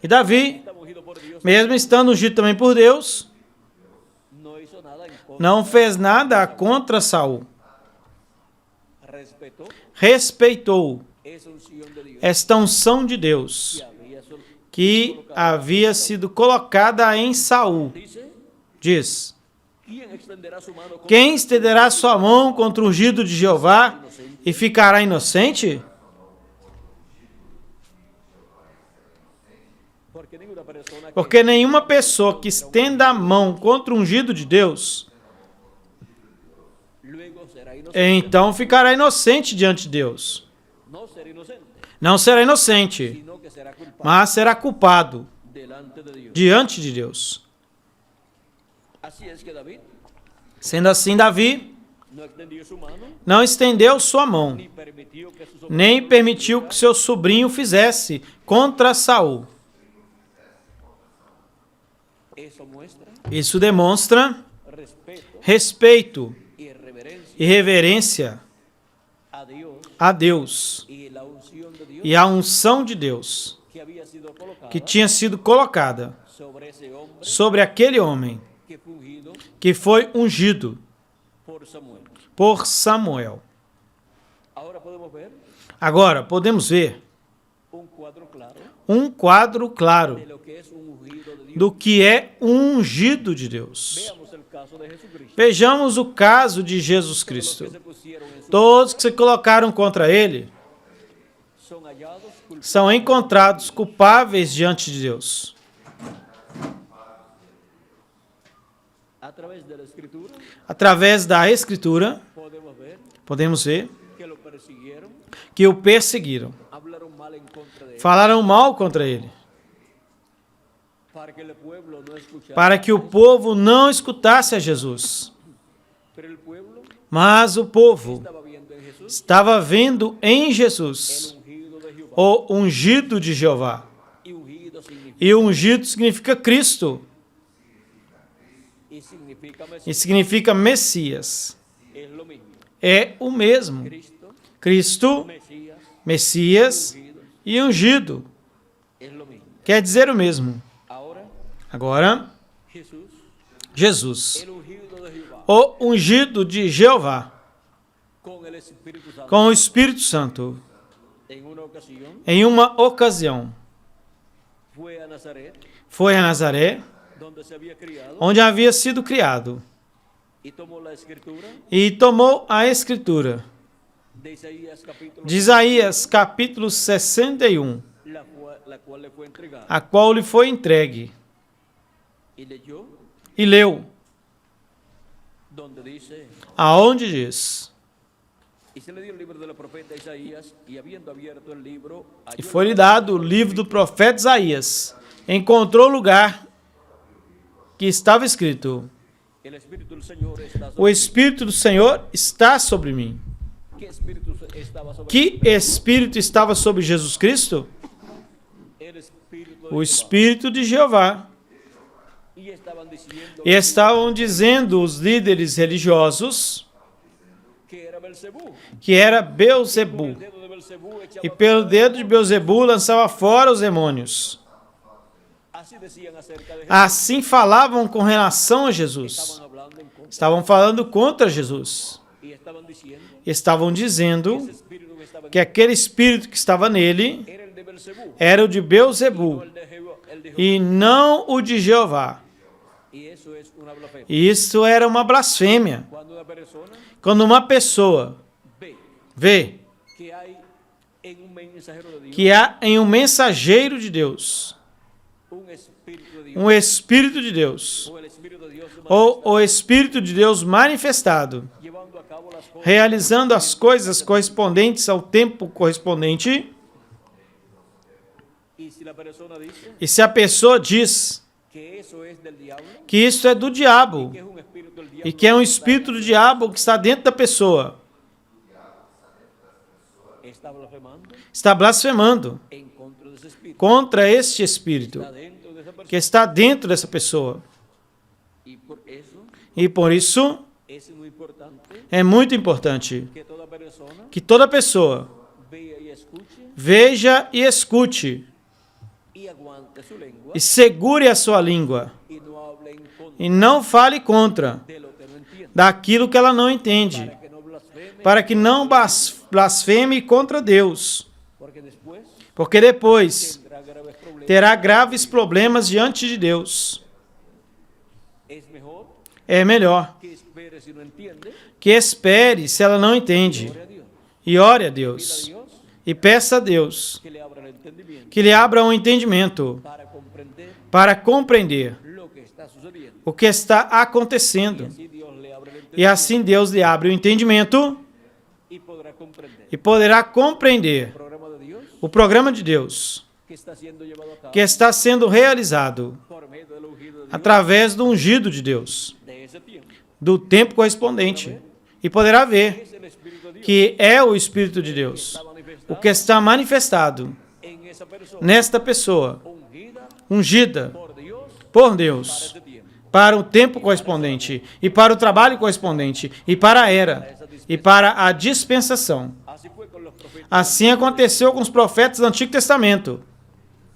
e Davi, estaba ungido por Dios, mesmo estando ungido também por Deus, no hizo nada en contra, não fez nada contra Saul. respetó Respeitou esa unción de Dios esta unção de Deus que havia sido colocada em Saul. dice, Diz: ¿quién extenderá su mano contra quem estenderá sua mão contra o ungido de Jeová e ficará inocente? porque ninguna Porque nenhuma persona pessoa que estenda a mão contra o ungido de Deus, luego será inocente, então ficará inocente diante de Deus. no será inocente, Não será inocente, sino que será culpable mas será culpado delante de Dios. diante de Deus. Así es que David Sendo assim, Davi no extendió su mano não estendeu sua mão, ni permitió que sus nem permitiu que seu sobrinho fizesse contra Saul. Eso muestra Isso demonstra respeto respeito y reverencia e reverência a Dios a Deus y la unción de Dios e a unção de Deus que había sido colocada que tinha sido colocada sobre ese hombre sobre aquele homem que fue ungido que foi ungido por Samuel. por Samuel. Ahora podemos ver Agora, podemos ver un cuadro claro um quadro claro de lo que es un ungido de Dios. do que é um ungido de Deus. Veamos el caso de Jesucristo. Vejamos o caso de Jesus Los que Cristo. se pusieron en su Todos que se colocaram contra ele son hallados culpables são encontrados culpáveis diante de Deus. a través de la Escritura. Através da Escritura, Podemos ver podemos ver que lo persiguieron, que o perseguiram, hablaron mal en contra de él, falaram mal contra ele, para que el pueblo no escuchara. para que o povo não escutasse a Jesus. Pero el pueblo Mas o povo estaba viendo en Jesús estava vendo em Jesus el ungido de Jehová. o ungido de Jeová. Y ungido significa, E o ungido significa Cristo y significa e Mesías. significa Messias. Es lo mismo. É o mesmo. Cristo, Cristo, Mesías, Messias ungido, e ungido. es lo mismo. Quer dizer o mesmo. Ahora, Agora, Jesús, Jesus, el ungido de Jehová, o ungido de Jeová, con el Espíritu Santo, com o Espírito Santo, en una ocasión em uma ocasião, fue a Nazaret, foi a Nazaré, donde se había criado, onde havia sido criado, y tomó la Escritura e tomou a Escritura de Isaías capítulo de Isaías, capítulo 61, la cual le fue entregada, a qual lhe foi entregue, y leyó e leu, donde dice, aonde diz: y se le dio el libro del profeta Isaías, y habiendo abierto el libro, halló e foi-lhe dado o livro do profeta Isaías, encontrou o lugar que estava escrito: el Espíritu del Señor está o sobre Espírito do Senhor está sobre mim. ¿Qué espíritu estaba sobre Que Espírito estava sobre Jesus Cristo? el Espíritu de O Jehová? Espírito de Jeová. Y estaban diciendo E estavam dizendo os líderes religiosos que era Belcebú. que era Por Beelzebú. el dedo de Belcebú E echaba pelo fuera dedo de Beelzebú lançava fora os demônios. Así decían acerca de Jesús. Assim falavam com relação a Jesus. Estaban hablando en contra Estavam falando contra Jesus. y estaban diciendo Estavam que dizendo ese espíritu que estaba en que aquele espírito que estava nele era el de Belcebú, era o de no Beelzebú el de Jehová. e não o de Jeová. Y eso es una blasfemia. E isso era uma blasfêmia. Cuando una persona Quando uma pessoa ve vê que hay en un mensajero de Dios que há em um mensageiro de Deus un espíritu de Dios um Espírito de Deus, o el espíritu de Dios ou o Espírito de Deus manifestado, llevando a cabo las cosas, realizando as coisas correspondentes ao tempo correspondente, y si la persona dice e se a pessoa diz que eso es del diablo, que isso é do diabo, que es un espíritu del diablo, e que é um espírito do diabo que está dentro da pessoa, está blasfemando está blasfemando en contra de ese espíritu, contra este espírito está dentro de esa persona. que está dentro dessa pessoa. Y por eso E por isso es muy importante é muito importante que toda persona que toda pessoa vea y escuche veja e escute y aguante su lengua e segure a sua língua y no hable en contra e não fale contra de lo que no entiende, daquilo que ela não entende, para que no blasfeme, para que não blasfeme contra Deus, porque después porque depois tendrá graves problemas. terá graves problemas diante de Deus. Es mejor É melhor que espere si no entiende, que espere se ela não entende ore a Dios, e ore a pida a Deus Dios e peça a Deus que le abra el entendimiento que lhe abra um entendimento para compreender lo que está sucediendo. o que está acontecendo. Así Dios le abre el E entendimiento assim Deus lhe abre o entendimento y podrá comprender e poderá compreender el programa de Dios o programa de Deus que está siendo llevado a cabo que está sendo realizado por medio del ungido de Dios através do ungido de Deus, de ese tiempo. do tempo correspondente. E poderá ver Es el Espíritu de Dios que é o Espírito de que Deus, está o manifestado que está manifestado en esa persona nesta pessoa, ungida ungida por Dios por para Deus, ese tiempo. para o tempo correspondente, e para o trabalho correspondente, e para a era, e para a dispensação. Así fue con los profetas, Assim aconteceu com os profetas do Antigo Testamento.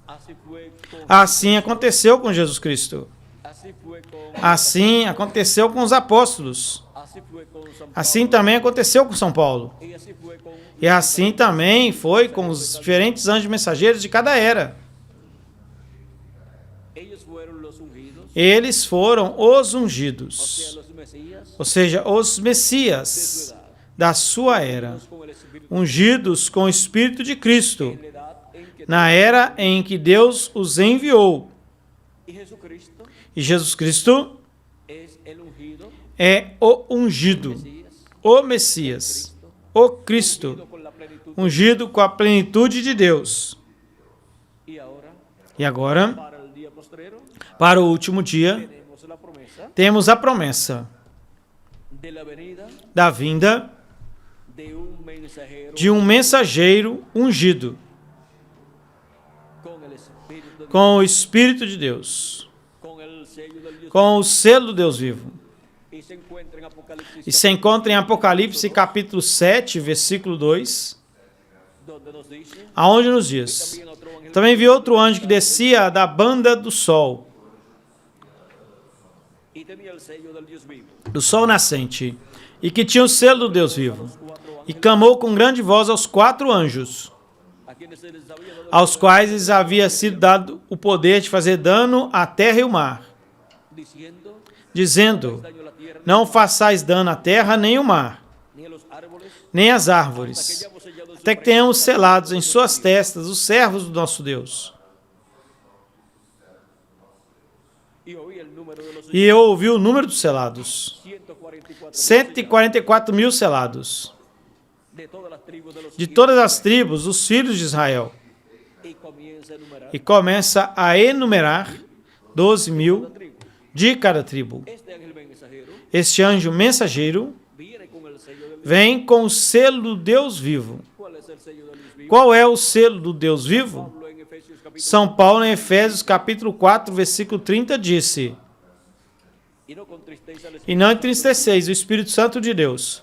así fue con, Assim aconteceu com Jesus Cristo. así fue con, Assim aconteceu com os apóstolos. así fue con San Pablo, Assim também aconteceu com São Paulo. y así fue con E assim também foi com os diferentes anjos mensageiros de cada era. ellos fueron los ungidos, Eles foram os o sea, ungidos, los Mesías ou seja, os de su Messias edad, da sua era, con el Espíritu ungidos com o Espírito de Cristo, en la edad en que na era em que Deus os enviou. y Jesucristo E Jesus Cristo es el ungido, é o ungido, Mesías, o Messias, o Cristo, ungido con la plenitud. ungido com a plenitude de Deus. Y ahora, E agora, para el día postrero, para o último dia, tenemos la promesa temos a promessa de la venida da vinda de un mensajero de um mensageiro ungido con el Espíritu de Dios, com o Espírito de Deus, con el sello del Dios com o selo do Deus vivo. y se encuentra en Apocalipsis E se encontra em Apocalipse capítulo 7, versículo 2, donde nos dice, aonde nos diz: también otro ángel Também vi outro anjo que descia da banda do sol, y tenía el sello del Dios vivo. do sol nascente, e que tinha o selo do Deus vivo, Los cuatro e ángeles clamou com grande voz aos 4 anjos, a quienes se les había dado aos quais lhes havia sido dado o poder de fazer dano à terra e ao mar, diciendo, dizendo: daño a la tierra, Não façais dano à terra nem ao mar, ni a los árboles, nem às hasta que árvores, hayamos sellado en su até que tenhamos selados em suas testas os servos do nosso Deus. y oí el número de los E eu ouvi o número dos selados: 144 144.000 selados, de todas las tribus de los de todas as tribos, os filhos de Israel. y comienza a enumerar E começa a enumerar 12.000 tribu. de cada tribo. Este ángel mensajero Este anjo mensageiro viene con el sello del Dios. vem com o selo do Deus vivo. ¿Cuál es el sello del Dios vivo? Qual é o selo do Deus vivo? Pablo en Efesios capítulo São Paulo, em Efésios capítulo 4, versículo 30, disse: y no contristeis al E não entristeceis o Espírito Santo de Deus,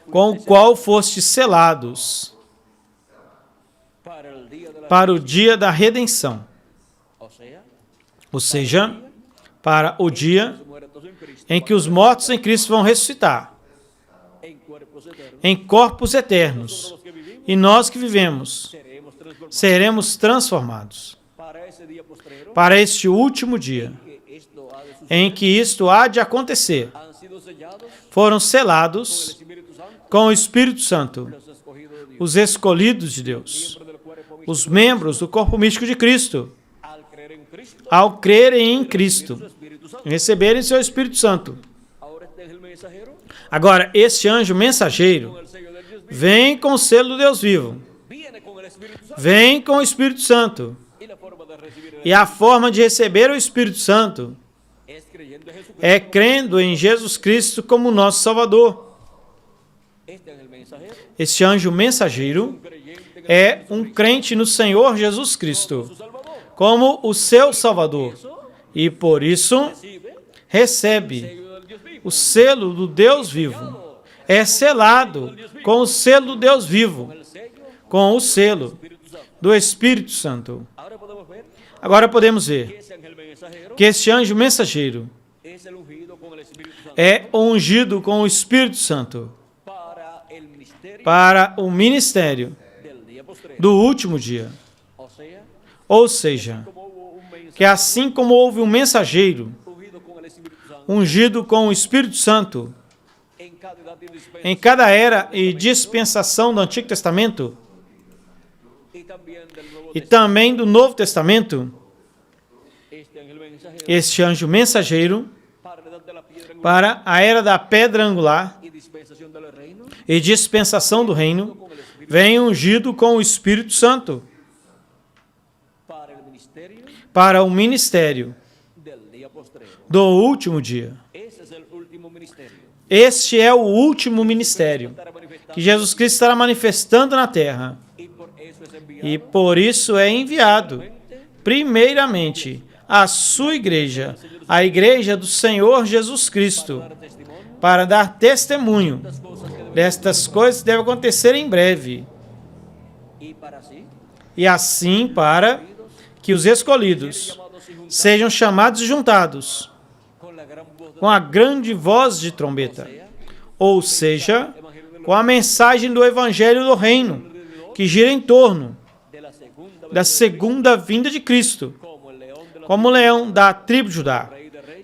com o qual fostes selados para o dia da redenção. Ou seja, para o dia em que os mortos em Cristo vão ressuscitar em corpos eternos. E nós que vivemos seremos transformados para este último dia em que isto há de acontecer. Foram selados com o Espírito Santo os escolhidos de Deus, os membros do corpo místico de Cristo, ao crerem em Cristo, receberem seu Espírito Santo. Agora, este anjo mensageiro vem com o selo do Deus vivo, vem com o Espírito Santo. E a forma de receber o Espírito Santo é crendo em Jesus Cristo como nosso Salvador. Este anjo mensageiro é um crente no Senhor Jesus Cristo como o seu Salvador. E por isso recebe o selo do Deus vivo. É selado com o selo do Deus vivo, com o selo do Espírito Santo. Agora podemos ver que este anjo mensageiro é ungido com o Espírito Santo para o ministério do último dia. Ou seja, que assim como houve um mensageiro ungido com o Espírito Santo em cada era e dispensação do Antigo Testamento e também do Novo Testamento, este anjo mensageiro para a era da pedra angular e dispensação do reino vem ungido com o Espírito Santo para o ministério do último dia. Este é o último ministério que Jesus Cristo estará manifestando na terra. E por isso é enviado, primeiramente, à sua igreja, a igreja do Senhor Jesus Cristo, para dar testemunho destas coisas que devem acontecer em breve. E assim para que os escolhidos sejam chamados e juntados com a grande voz de trombeta, ou seja, com a mensagem do Evangelho do Reino, que gira em torno da segunda vinda de Cristo, como leão da tribo de Judá,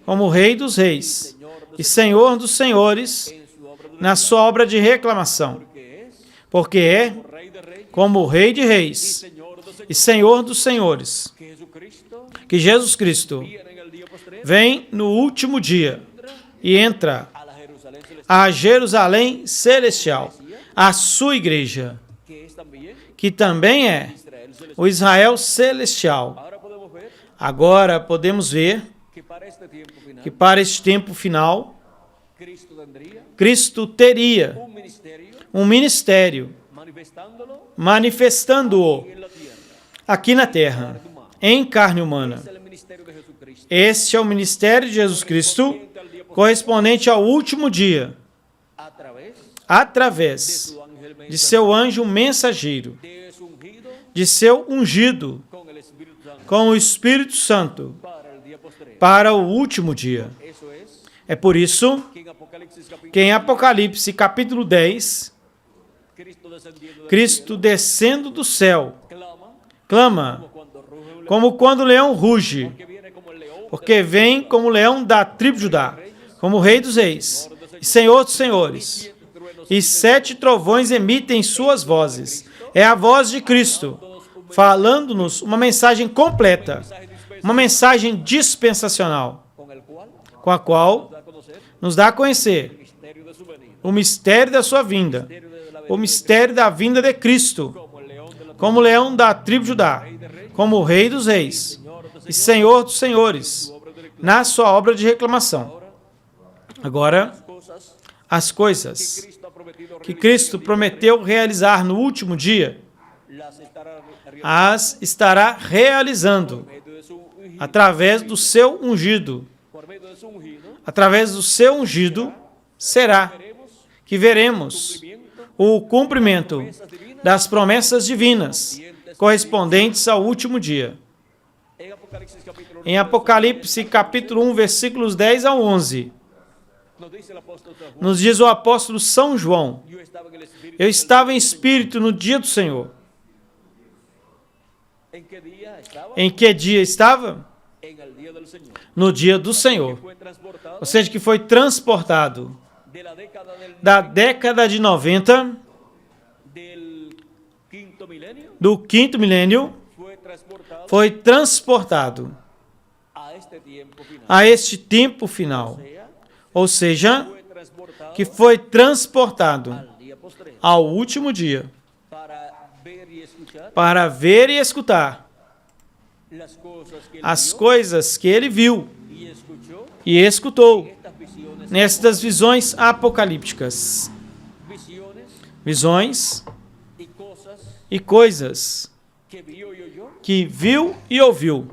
como Rei dos Reis e Senhor dos Senhores, na sua obra de reclamação, porque é como Rei de Reis e Senhor dos Senhores, que Jesus Cristo vem no último dia e entra a Jerusalém Celestial, a sua igreja, que também é o Israel Celestial. Agora podemos ver que para este tempo final, Cristo teria um ministério manifestando-o aqui na terra, em carne humana. Este é o ministério de Jesus Cristo, correspondente ao último dia, através de seu anjo mensageiro, de seu ungido com o Espírito Santo para o último dia. É por isso que em Apocalipse capítulo 10, Cristo descendo do céu, clama, como quando o leão ruge, porque vem como leão da tribo de Judá, como Rei dos Reis e Senhor dos Senhores. E 7 trovões emitem suas vozes. É a voz de Cristo, falando-nos uma mensagem completa, uma mensagem dispensacional, com a qual nos dá a conhecer o mistério da sua vinda, o mistério da vinda de Cristo, como leão da tribo de Judá, como Rei dos Reis e Senhor dos Senhores, na sua obra de reclamação. Agora, as coisas que Cristo prometeu realizar no último dia, as estará realizando através do seu ungido. Através do seu ungido será que veremos o cumprimento das promessas divinas correspondentes ao último dia. Em Apocalipse capítulo 1, versículos 10 ao 11, nos diz o apóstolo São João: eu estava em espírito no dia do Senhor. Em que dia estava? No dia do Senhor. Ou seja, que foi transportado da década de 90, do quinto milênio, foi transportado a este tempo final. Ou seja, que foi transportado ao último dia para ver e escutar as coisas que ele viu e escutou nestas visões apocalípticas. Visões e coisas que viu e ouviu.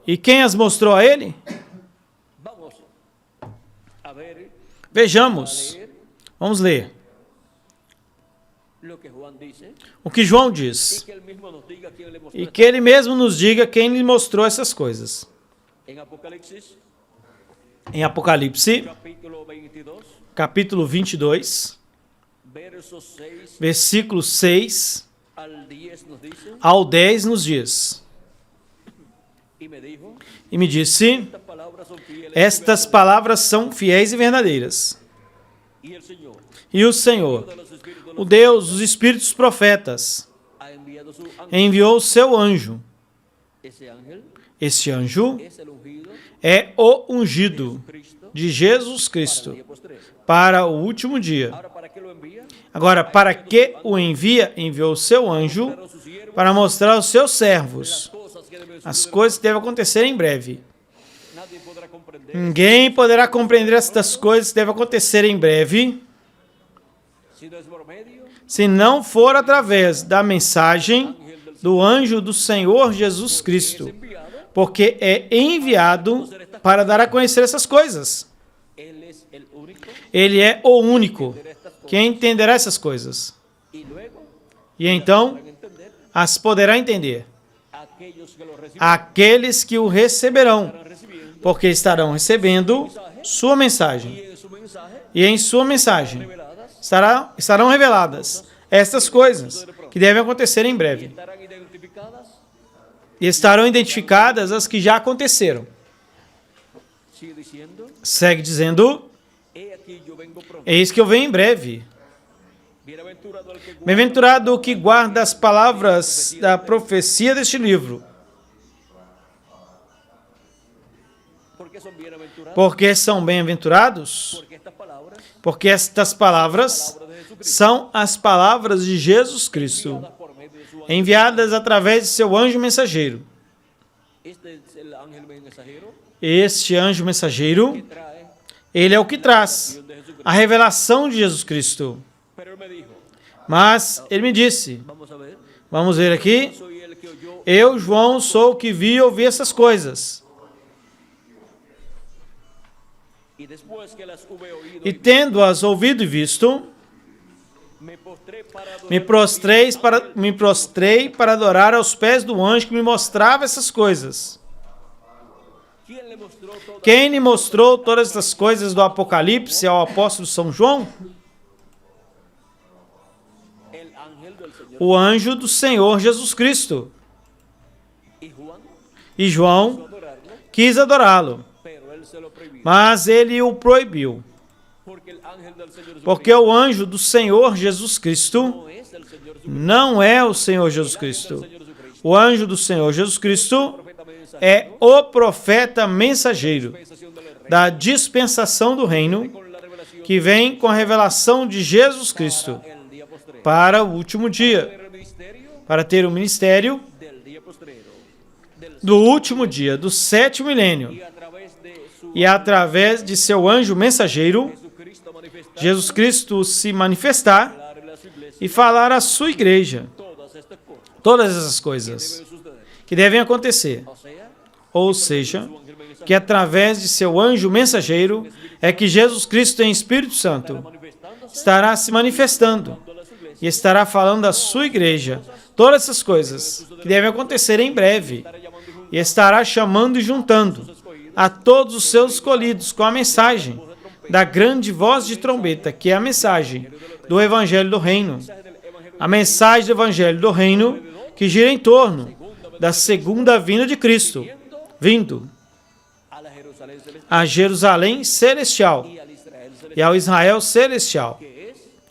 E quem as mostrou a ele? Vejamos. Vamos ler o que João diz. E que ele mesmo nos diga quem lhe mostrou essas coisas. Em Apocalipse, capítulo 22, versículo 6 ao 10 nos diz: e me disse, estas palavras são fiéis e verdadeiras. E o Senhor, o Deus dos espíritos profetas, enviou o seu anjo. Este anjo é o ungido de Jesus Cristo para o último dia. Agora, para que o envia? Enviou o seu anjo para mostrar aos seus servos as coisas que devem acontecer em breve. Ninguém poderá compreender estas coisas que devem acontecer em breve se não for através da mensagem do anjo do Senhor Jesus Cristo, porque é enviado para dar a conhecer essas coisas. Ele é o único que entenderá essas coisas. E então as poderá entender aqueles que o receberão, porque estarão recebendo sua mensagem. E em sua mensagem estarão reveladas estas coisas que devem acontecer em breve. E estarão identificadas as que já aconteceram. Segue dizendo: eis que eu venho em breve. Bem-aventurado o que guarda as palavras da profecia deste livro. Porque são bem-aventurados? Porque estas palavras são as palavras de Jesus Cristo, enviadas através de seu anjo mensageiro. Este anjo mensageiro, ele é o que traz a revelação de Jesus Cristo. Mas ele me disse, vamos ver aqui, eu, João, sou o que vi e ouvi essas coisas. E tendo-as ouvido e visto, me prostrei para adorar aos pés do anjo que me mostrava essas coisas. Quem lhe mostrou todas essas coisas do Apocalipse ao apóstolo São João? O anjo do Senhor Jesus Cristo. E João quis adorá-lo, mas ele o proibiu. Porque o anjo do Senhor Jesus Cristo não é o Senhor Jesus Cristo. O anjo do Senhor Jesus Cristo é o profeta mensageiro da dispensação do reino, que vem com a revelação de Jesus Cristo para o último dia, para ter o ministério do último dia, do sétimo milênio, e através de seu anjo mensageiro, Jesus Cristo se manifestar e falar à sua igreja todas essas coisas que devem acontecer. Ou seja, que através de seu anjo mensageiro é que Jesus Cristo em Espírito Santo estará se manifestando e estará falando da sua igreja. Todas essas coisas que devem acontecer em breve. E estará chamando e juntando a todos os seus escolhidos com a mensagem da grande voz de trombeta, que é a mensagem do Evangelho do Reino. A mensagem do Evangelho do Reino que gira em torno da segunda vinda de Cristo, vindo a Jerusalém celestial e ao Israel celestial,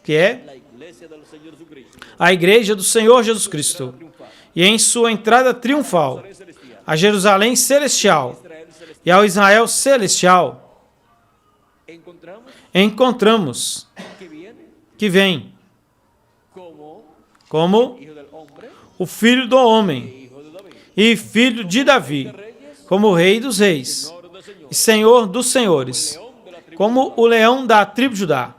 que é a igreja do Senhor Jesus Cristo, e em sua entrada triunfal, a Jerusalém celestial e ao Israel celestial, encontramos que vem como o Filho do Homem e Filho de Davi, como Rei dos Reis e Senhor dos Senhores, como o leão da tribo de Judá.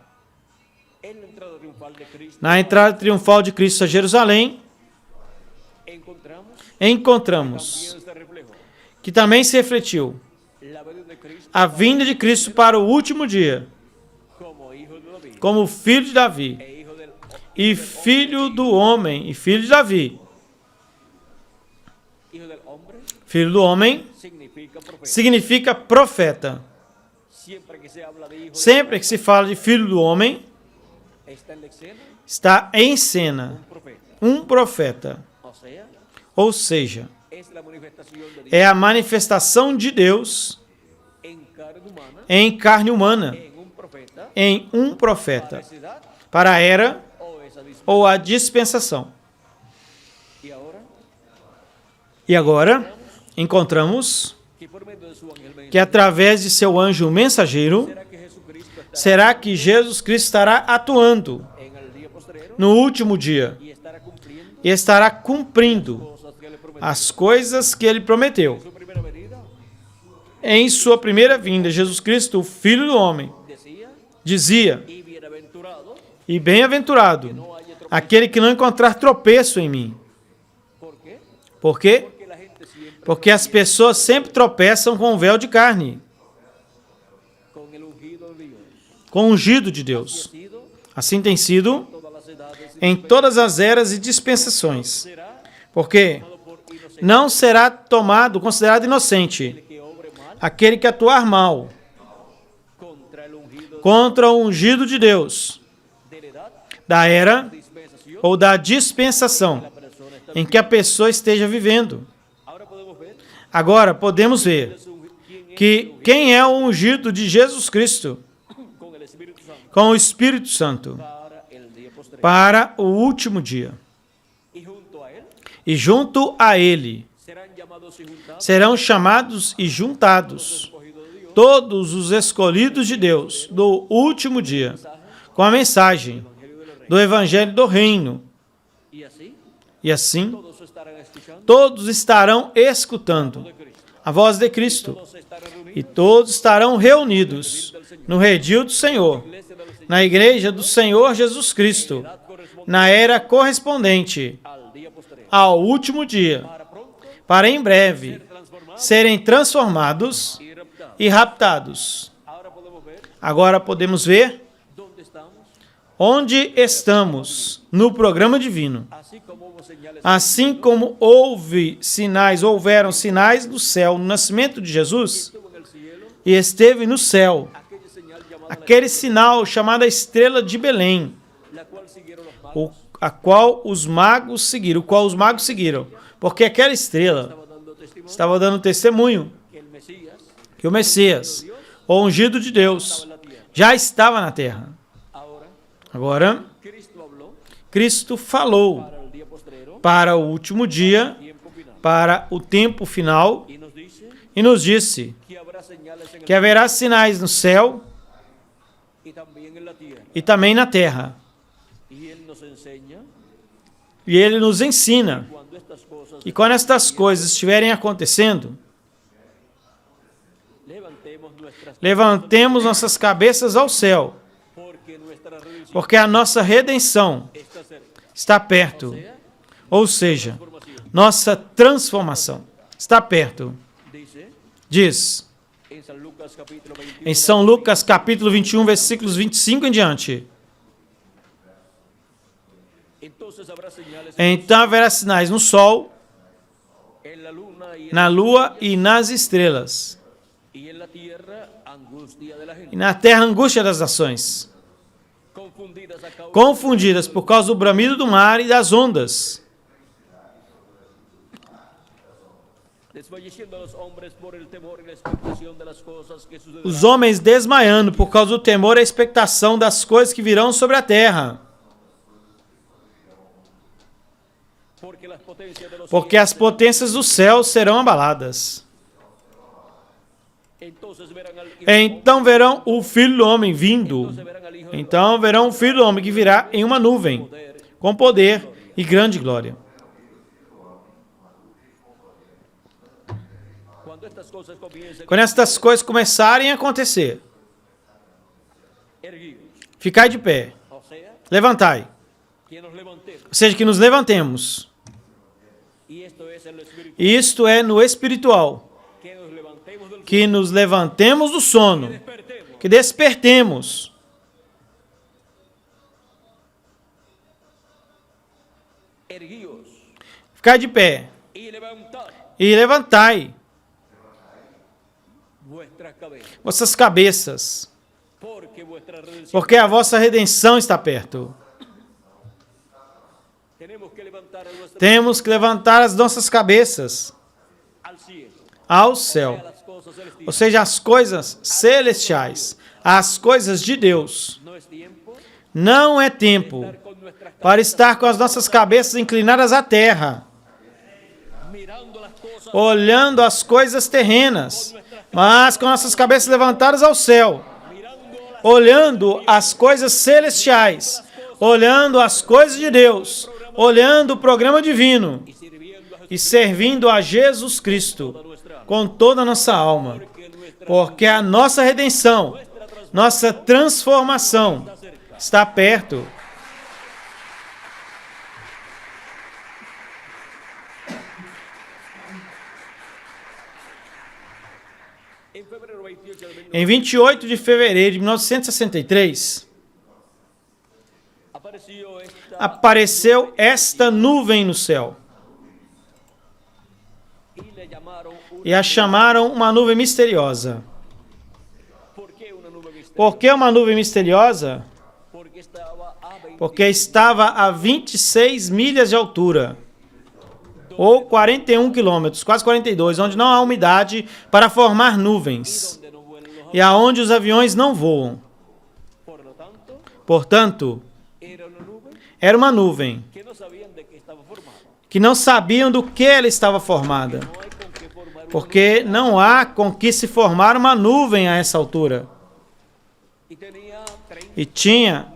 Na entrada triunfal de Cristo a Jerusalém, encontramos que também se refletiu a vinda de Cristo para o último dia, como Filho de Davi e Filho do Homem e Filho de Davi. Filho do Homem significa profeta. Sempre que se fala de Filho do Homem, está em cena um profeta. Ou seja, é a manifestação de Deus em carne humana, em um profeta, para a era ou a dispensação. E agora, encontramos que através de seu anjo mensageiro, será que Jesus Cristo estará atuando no último dia e estará cumprindo as coisas que ele prometeu. Em sua primeira vinda, Jesus Cristo, o Filho do Homem, dizia: e bem-aventurado aquele que não encontrar tropeço em mim. Por quê? Porque as pessoas sempre tropeçam com o véu de carne, com o ungido de Deus. Assim tem sido em todas as eras e dispensações. Porque não será considerado inocente aquele que atuar mal contra o ungido de Deus, da era ou da dispensação em que a pessoa esteja vivendo. Agora podemos ver que quem é o ungido de Jesus Cristo com o Espírito Santo para o último dia. E junto a ele serão chamados e juntados todos os escolhidos de Deus do último dia, com a mensagem do Evangelho do Reino. E assim, todos estarão escutando a voz de Cristo, e todos estarão reunidos no redil do Senhor, na igreja do Senhor Jesus Cristo, na era correspondente ao último dia, para em breve serem transformados e raptados. Agora podemos ver onde estamos no programa divino. Assim como houveram sinais do céu no nascimento de Jesus, e esteve no céu aquele sinal chamado a estrela de Belém, a qual os magos seguiram, porque aquela estrela estava dando testemunho que o Messias, o ungido de Deus, já estava na terra. Agora, Cristo falou para o último dia, para o tempo final, e nos disse que haverá sinais no céu e também na terra. E ele nos ensina que quando estas coisas estiverem acontecendo, levantemos nossas cabeças ao céu, porque a nossa redenção está perto. Ou seja, nossa transformação está perto. Diz em São Lucas capítulo 21, versículos 25 em diante: Entonces habrá señales Então haverá sinais no sol, en la luna y en na lua e nas estrelas. y en la tierra angustia de la E gente, na terra, angústia das nações, confundidas a causa confundidas por causa do bramido do mar e das ondas, desfalleciendo a los hombres por el temor y la expectación de las cosas que os sucederán, homens desmaiando por causa do temor e a expectação das coisas que virão sobre a terra, porque as potências do céu serão abaladas. Então verão o Filho do Homem vindo. Então verão o Filho do Homem que virá em uma nuvem, com poder e grande glória. Quando estas coisas começarem a acontecer, ficai de pé, levantai. Ou seja, que nos levantemos. Isto é no espiritual. Que nos levantemos do sono. Que despertemos. Ficai de pé. E levantai vossas cabeças, porque a vossa redenção está perto. Temos que levantar as nossas cabeças ao céu, ou seja, as coisas celestiais, as coisas de Deus. Não é tempo para estar com as nossas cabeças inclinadas à terra, olhando as coisas terrenas, mas com nossas cabeças levantadas ao céu, olhando as coisas celestiais, olhando as coisas de Deus, olhando o programa divino e servindo a Jesus Cristo com toda a nossa alma, porque a nossa redenção, nossa transformação está perto. Em 28 de fevereiro de 1963, apareceu esta nuvem no céu. E a chamaram uma nuvem misteriosa. Por que uma nuvem misteriosa? Porque estava a 26 milhas de altura, ou 41 quilômetros, quase 42, onde não há umidade para formar nuvens, e aonde os aviões não voam. Portanto, era uma nuvem que não sabiam do que ela estava formada, porque não há com que se formar uma nuvem a essa altura. E tinha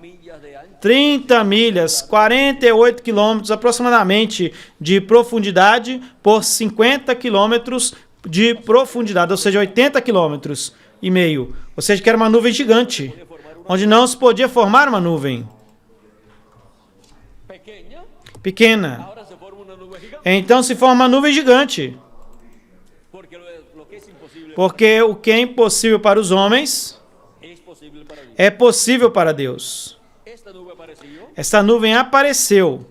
30 milhas, 48 quilômetros aproximadamente de profundidade por 50 quilômetros de profundidade, ou seja, 80 quilômetros e meio. Ou seja, que era uma nuvem gigante, onde não se podia formar uma nuvem pequena. Então se forma uma nuvem gigante. Porque o que é impossível para os homens é possível para Deus. Esta nuvem apareceu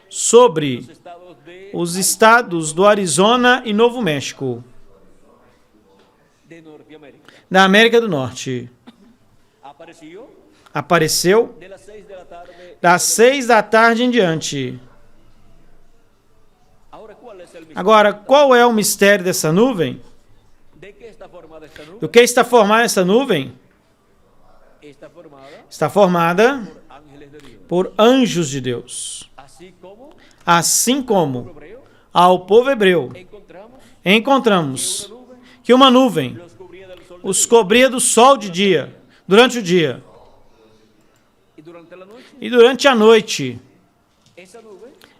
sobre os estados do Arizona e Novo México, da América do Norte. Apareceu das 6 da tarde em diante. Agora, qual é o mistério dessa nuvem? Do que está formada essa nuvem? Está formada por anjos de Deus. Assim como ao povo hebreu encontramos que uma nuvem os cobria do sol de dia, durante o dia. E durante a noite,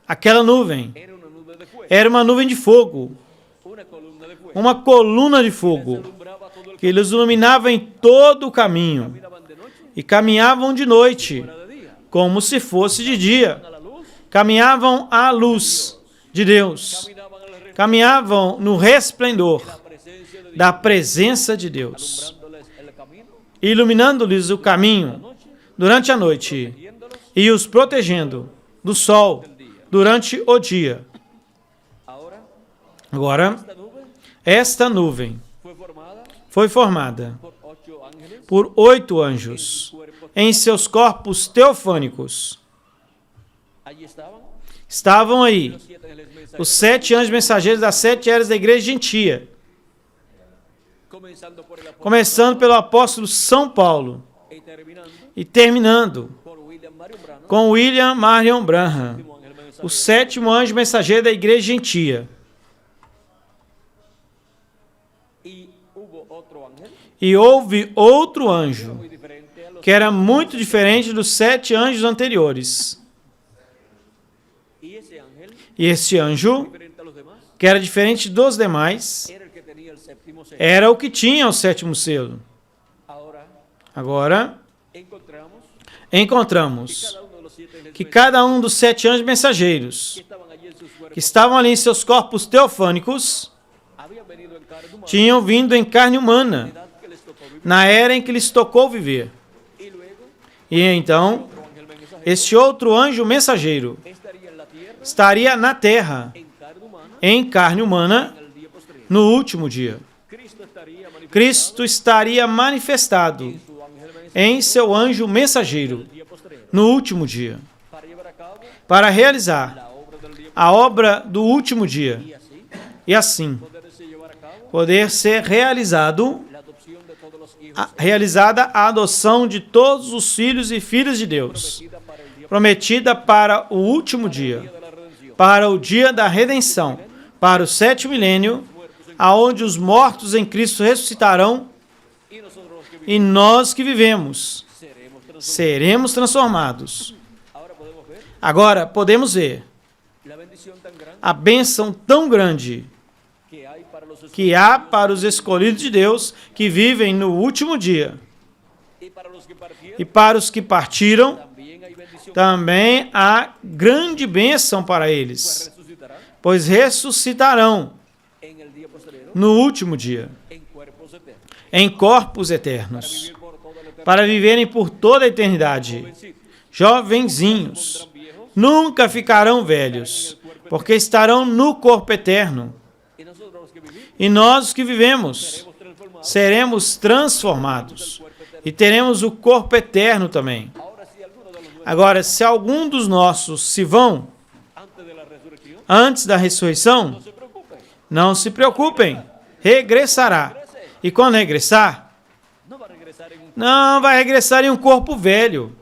aquela nuvem era uma nuvem de fogo, uma coluna de fogo, que eles iluminavam em todo o caminho e caminhavam de noite, como se fosse de dia. Caminhavam à luz de Deus, caminhavam no resplendor da presença de Deus, iluminando-lhes o caminho durante a noite e os protegendo do sol durante o dia. Ahora, Agora, esta nuvem esta nuvem fue foi formada formada por 8 ángeles por 8 anjos em seus corpos teofânicos. allí estaban Estavam aí los 7 ángeles os mensajeros, 7 anjos mensageiros das 7 eras da igreja gentia, comenzando por el apóstol começando pelo apóstolo São Paulo y terminando e terminando por William Marion Branham, com William Marion Branham, último ángel mensajero. o 7º anjo mensageiro da igreja gentia. Y hubo otro ángel E houve outro anjo, muy diferente a los que era muito diferente dos 7 anjos anteriores. y ese ángel E esse anjo, diferente a los demás que era diferente dos demais, era el que tenía el séptimo sello. era o que tinha o 7º selo. Ahora Agora, encontramos encontramos cada uno de los 7 ángeles que cada um dos 7 anjos mensageiros que estaban allí en sus cuerpos que estavam ali em seus corpos teofânicos habían venido en carne humana, tinham vindo em carne humana, edad que les tocó vivir. na era em que lhes tocou viver. Y luego E então, otro ángel mensajero este outro anjo mensageiro estaría en la tierra estaria na terra, en carne humana em carne humana, en el día posterior. no último dia. Cristo estaría manifestado Cristo estaria manifestado en su ángel mensajero em seu anjo mensageiro en el día posterior no último dia, para llevar a cabo para realizar la obra del día a obra do último dia y así e assim poderse llevar a cabo poder ser realizado la adopción de todos los hijos realizada a adoção de todos os filhos e filhas de Deus, prometida para el día prometida para o último día dia, de la redención. para o dia da redenção, para o 7º milênio, aonde os mortos em Cristo ressuscitarão Y nosotros los que vivimos e nós que vivemos seremos transformados. seremos transformados. Ahora podemos ver Agora, podemos ver la bendición tan grande a bênção tão grande que hay para los que há para os escolhidos de Deus que vivem no último dia. y para los que partieron E para os que partiram, también hay bendición, também há grande bênção para pues eles, resucitarán pois ressuscitarão en el día posterior no último dia, en cuerpos eternos em corpos para eternos, vivir por toda la eternidad. para viverem por toda a eternidade. Jovenzinhos, Serán viejos nunca ficarão velhos, porque estarão no corpo eterno. y nosotros los que vivimos E nós, os que vivemos, seremos transformados. seremos transformados e teremos o corpo eterno também. Ahora si alguno de los nuestros Agora, se algum dos nossos se vão antes de la resurrección, antes da ressurreição, no se preocupen, não se preocupem, regressará. E quando regressar, no va a regresar en un, não vai regressar em um corpo velho,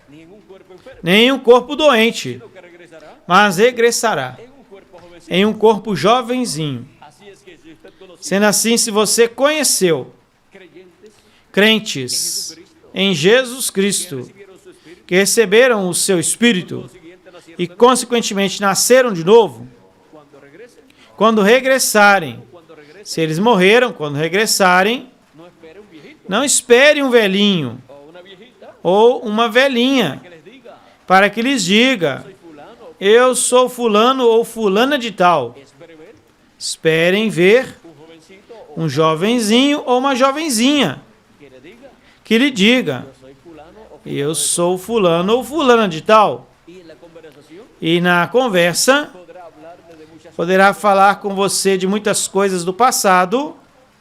ni en un cuerpo enfermo, nem em um corpo doente, sino que regresará mas regressará en un cuerpo jovencito. em um corpo jovenzinho. Así es que si usted conoce Sendo assim, se você conheceu creyentes crentes em Jesus Cristo, recibieron su espíritu, que receberam o seu Espírito lo siguiente naciendo e, consequentemente, nasceram de novo, cuando regresen, quando regressarem, cuando regresen, se eles morreram, quando regressarem, no espere un viejito não espere um velhinho o una viejita ou uma velhinha que les diga, para que lhes diga: soy fulano, eu sou fulano ou fulana de tal. espere ver Esperem ver un jovencito o um jovenzinho ou uma jovenzinha que le diga, que lhe diga: yo soy fulano o fulano. eu sou fulano ou fulana de tal. Y en la conversación E na conversa podrá hablarle de muchas poderá falar com você de muitas coisas do passado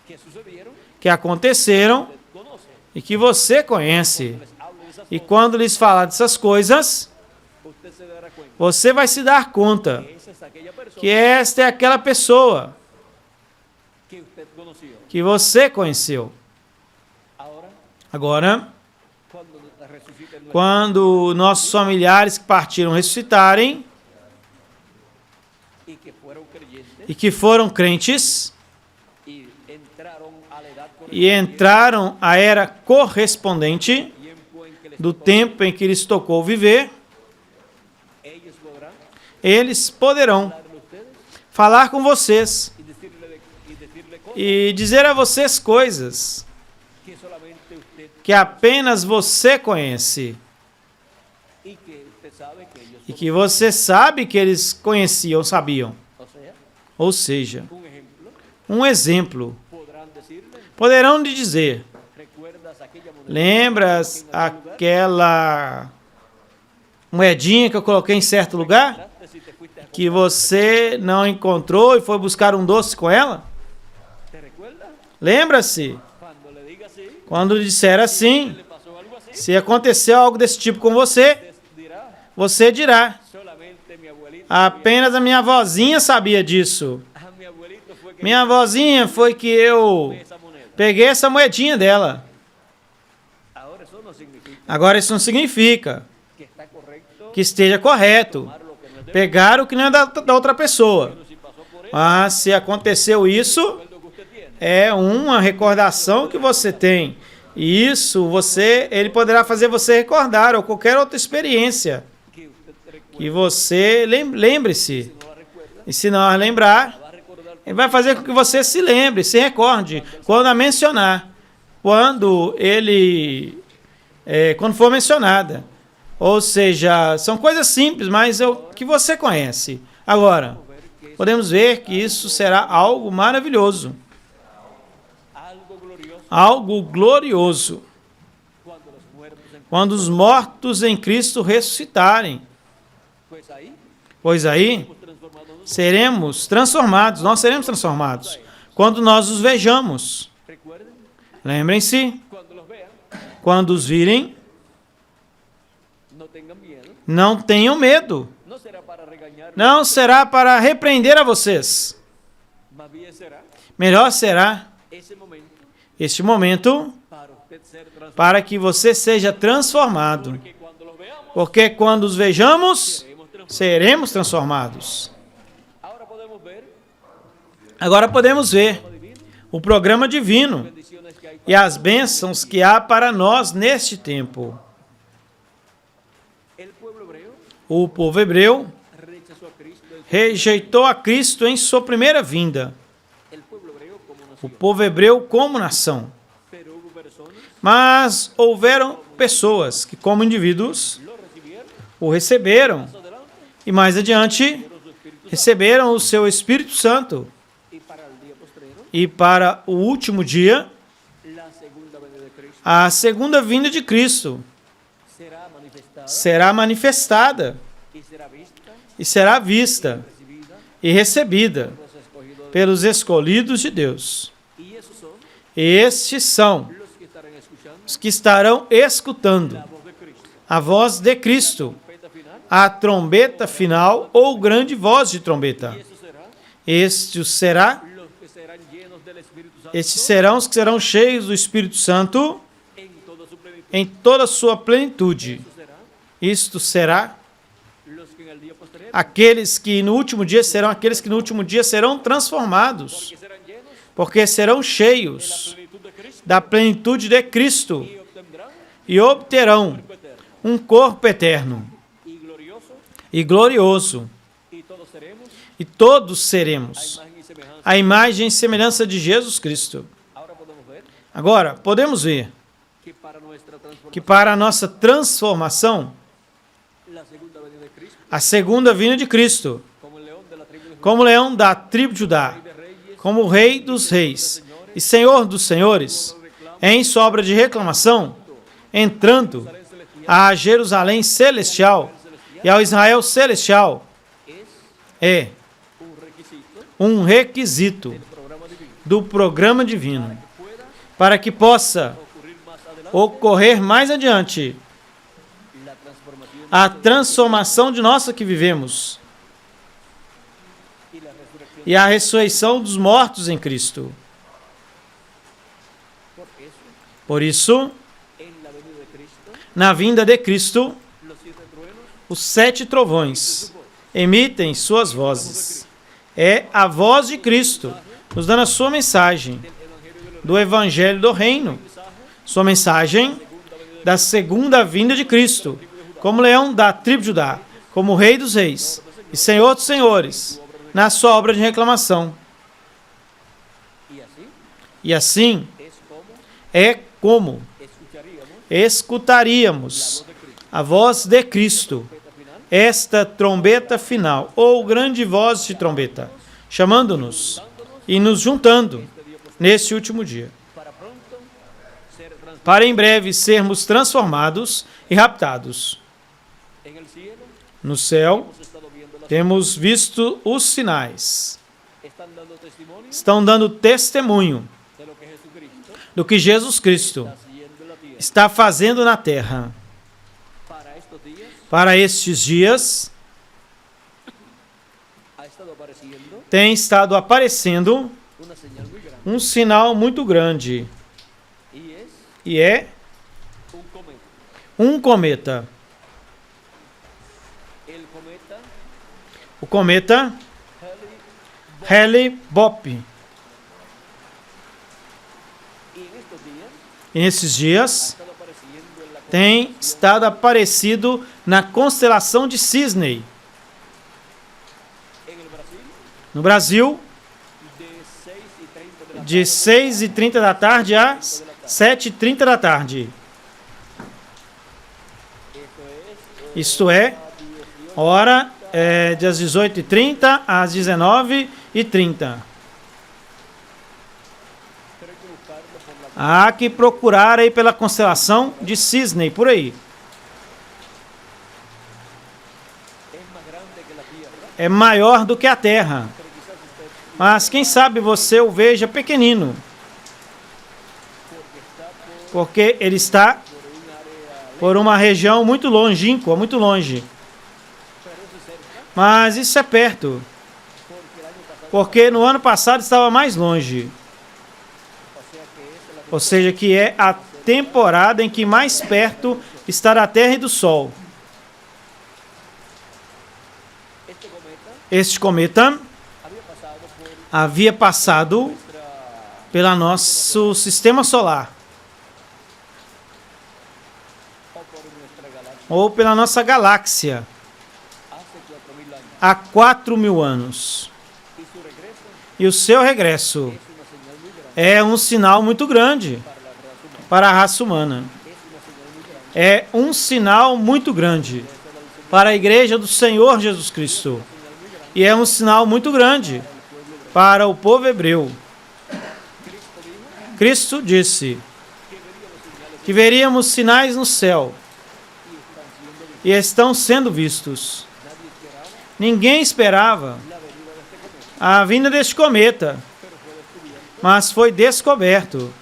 que sucedieron, que aconteceram usted conoce, e que você conhece. les hable de esas E cosas, quando lhes falar dessas coisas, usted se dará cuenta você vai se dar conta que esa es aquella persona que esta é aquela pessoa que usted conoció. que você conheceu. Ahora, Agora, cuando resuciten nuestros quando nossos familiares que partiram ressuscitarem y que fueron creyentes e que foram crentes y entraron a la edad e entraram à era correspondente tiempo en que les do tempo em que lhes tocou viver, ellos podrán eles poderão hablarle a ustedes falar com vocês y decirle cosas e dizer a vocês coisas que solamente usted que apenas você conhece y que usted sabe que ellos e que você sabe que eles conheciam, sabiam. o sea, Ou seja, un ejemplo, um exemplo. podrán decirle, Poderão lhe dizer: ¿recuerdas aquella moneda lembras aquela moedinha que eu coloquei em certo lugar, Si te fuiste a que você não encontrou e foi buscar um doce com ela? ¿Te recuerdas? Lembra-se, Cuando le diga así, quando disser assim, le pasó algo así, se aconteceu algo desse tipo com você, te dirá, você dirá, solamente mi abuelito. apenas a minha avózinha sabia disso. A mi abuelito fue que Minha avózinha foi que eu me esa moneda. peguei essa moedinha dela. Ahora eso no significa Agora isso não significa que está correcto que esteja correto tomar lo que no es de pegar o que não é da outra pessoa. pero si pasó por él, Mas se aconteceu isso, recuerdo que usted tiene. é uma recordação que você tem. E isso ele poderá fazer você recordar ou qualquer outra experiência. Que usted recuerde, Que você lembre-se. no la recuerda, E se não lembrar, va a recordar ele vai fazer com que você se lembre, se recorde, quando a mencionar. Quando quando for mencionada. Ou seja, são coisas simples, mas é o que você conhece. Agora, podemos ver que isso será algo maravilhoso, algo glorioso algo glorioso, cuando los muertos en quando os mortos em Cristo ressuscitarem. pues ahí Pois aí hemos transformado nosotros. seremos transformados, nós seremos transformados, quando nós os vejamos. Recuerden, Lembrem-se, cuando los vean, quando os virem, no tengan miedo. não tenham medo. No será para regañar, Não será para repreender a vocês. más bien será Melhor será ese momento este momento para usted ser transformado. para que você seja transformado. Porque cuando los veamos, Porque quando os vejamos, seremos transformados. seremos transformados. Ahora podemos ver Agora podemos ver lo divino, o programa divino bendiciones que hay. e as bênçãos que há para nós neste tempo. El pueblo hebreo O povo hebreu rechazó a Cristo. rejeitou a Cristo em sua primeira vinda. El pueblo hebreo como O nación. povo hebreu como nação. Pero hubo personas Mas houveram pessoas que, como indivíduos, lo recibieron. o receberam Más adelante, e mais adiante dieron su Espíritu Santo. receberam o seu Espírito Santo. Y para el día postrero, E para o último dia, la segunda venida de Cristo a segunda vinda de Cristo será manifestada será manifestada y será vista, e será vista recibida e recebida por los escogidos. pelos escolhidos de Deus. Y esos son Estes são los que estarán escuchando os que estarão escutando la voz de Cristo. a voz de Cristo, Trompeta final. a trombeta final ou grande voz de trombeta. Y eso será Este será, los que serán llenos del Espíritu Santo estes serão os que serão cheios do Espírito Santo en toda su plenitud. em toda a sua plenitude. Eso será Isto será los que en el día postrero aqueles que no último dia serão transformados, que serán llenos porque serão de la cheios plenitud de Cristo da plenitude de Cristo y obtendrán e obterão cuerpo eterno um corpo eterno y glorioso, e glorioso, y todos seremos e todos a seremos imagen y semejanza. a imagem e semelhança de Jesus Cristo. Ahora podemos ver Agora, podemos ver que para nuestra transformación, que para a nossa transformação, la segunda venida de Cristo, a segunda vinda de Cristo, como el león de la tribu de Judá, como leão da tribo de Judá, rey de reyes, como o Rei dos Reis e Senhor dos Senhores, em sobra de reclamação, entrando a Jerusalém celestial e ao Israel celestial, es é un requisito um requisito del programa divino do programa divino que pueda para que possa ocurrir más adelante ocorrer mais adiante la transformación a transformação de nós que vivemos y la resurrección. e a ressurreição dos mortos em Cristo. Por eso, Por isso, en la venida de Cristo, na vinda de Cristo, los 7 truenos os 7 trovões emitem suas vozes. É a voz de Cristo nos dando a sua mensagem do Evangelho do Reino, sua mensagem da segunda vinda de Cristo, como leão da tribo de Judá, como Rei dos Reis e Senhor dos Senhores, na sua obra de reclamação. y así E assim es como é como escucharíamos escutaríamos a voz de Cristo, esta trombeta final, ou grande voz de trombeta, chamando-nos e nos juntando nesse último dia, para pronto ser transformados. para em breve sermos transformados e raptados. En el cielo No céu, hemos estado viendo las temos visto os sinais. están dando testimonio Estão dando testemunho de lo que Jesucristo do que Jesus Cristo está haciendo en la tierra. está fazendo na terra. Para estos días Para estes dias, ha estado apareciendo tem estado aparecendo una señal muy grande um sinal muito grande, y es e é un cometa. um cometa. El cometa O cometa Halley-Bopp. Halley-Bopp. Y en estos días E nesses ha dias, estado apareciendo en la tem constelación estado aparecido na constelação de Cisne, en el Brasil no Brasil, de 6:30 de la de 6h30 da tarde a 7h30 da tarde. Isto é, hora das 18h30 às 19h30. Há que procurar aí pela constelação de Cisne, por aí. É maior do que a Terra. Mas quem sabe você o veja pequenino. Porque ele está por uma região muito longínqua, muito longe. Mas isso é perto. Porque no ano passado estava mais longe. Ou seja, que é a temporada em que mais perto está da Terra e do Sol. Este cometa havia passado pelo nosso sistema solar, ou pela nossa galáxia, há 4.000 anos. E o seu regresso é um sinal muito grande para a raça humana. É um sinal muito grande para a igreja do Senhor Jesus Cristo. E é um sinal muito grande para o povo hebreu. Cristo disse que veríamos sinais no céu. E estão sendo vistos. Ninguém esperava a vinda deste cometa, mas foi descoberto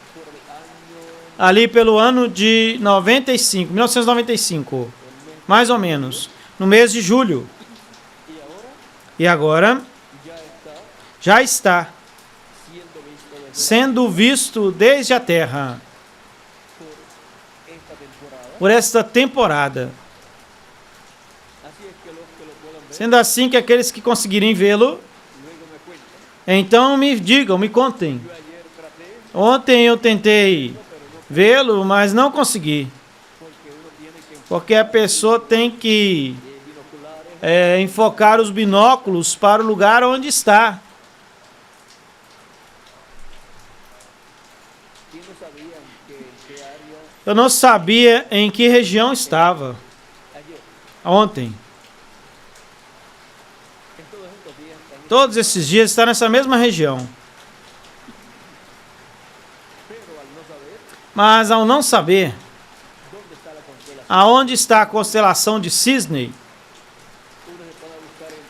ali pelo ano de 1995, mais ou menos, no mês de julho. E agora já está sendo visto desde a Terra por esta temporada. Sendo assim que aqueles que conseguirem vê-lo, então me digam, me contem. Ontem eu tentei vê-lo, mas não consegui. Porque a pessoa tem que enfocar os binóculos para o lugar onde está. Eu não sabia em que região estava ontem. Todos esses dias está nessa mesma região. Mas ao não saber aonde está a constelação de Cisne,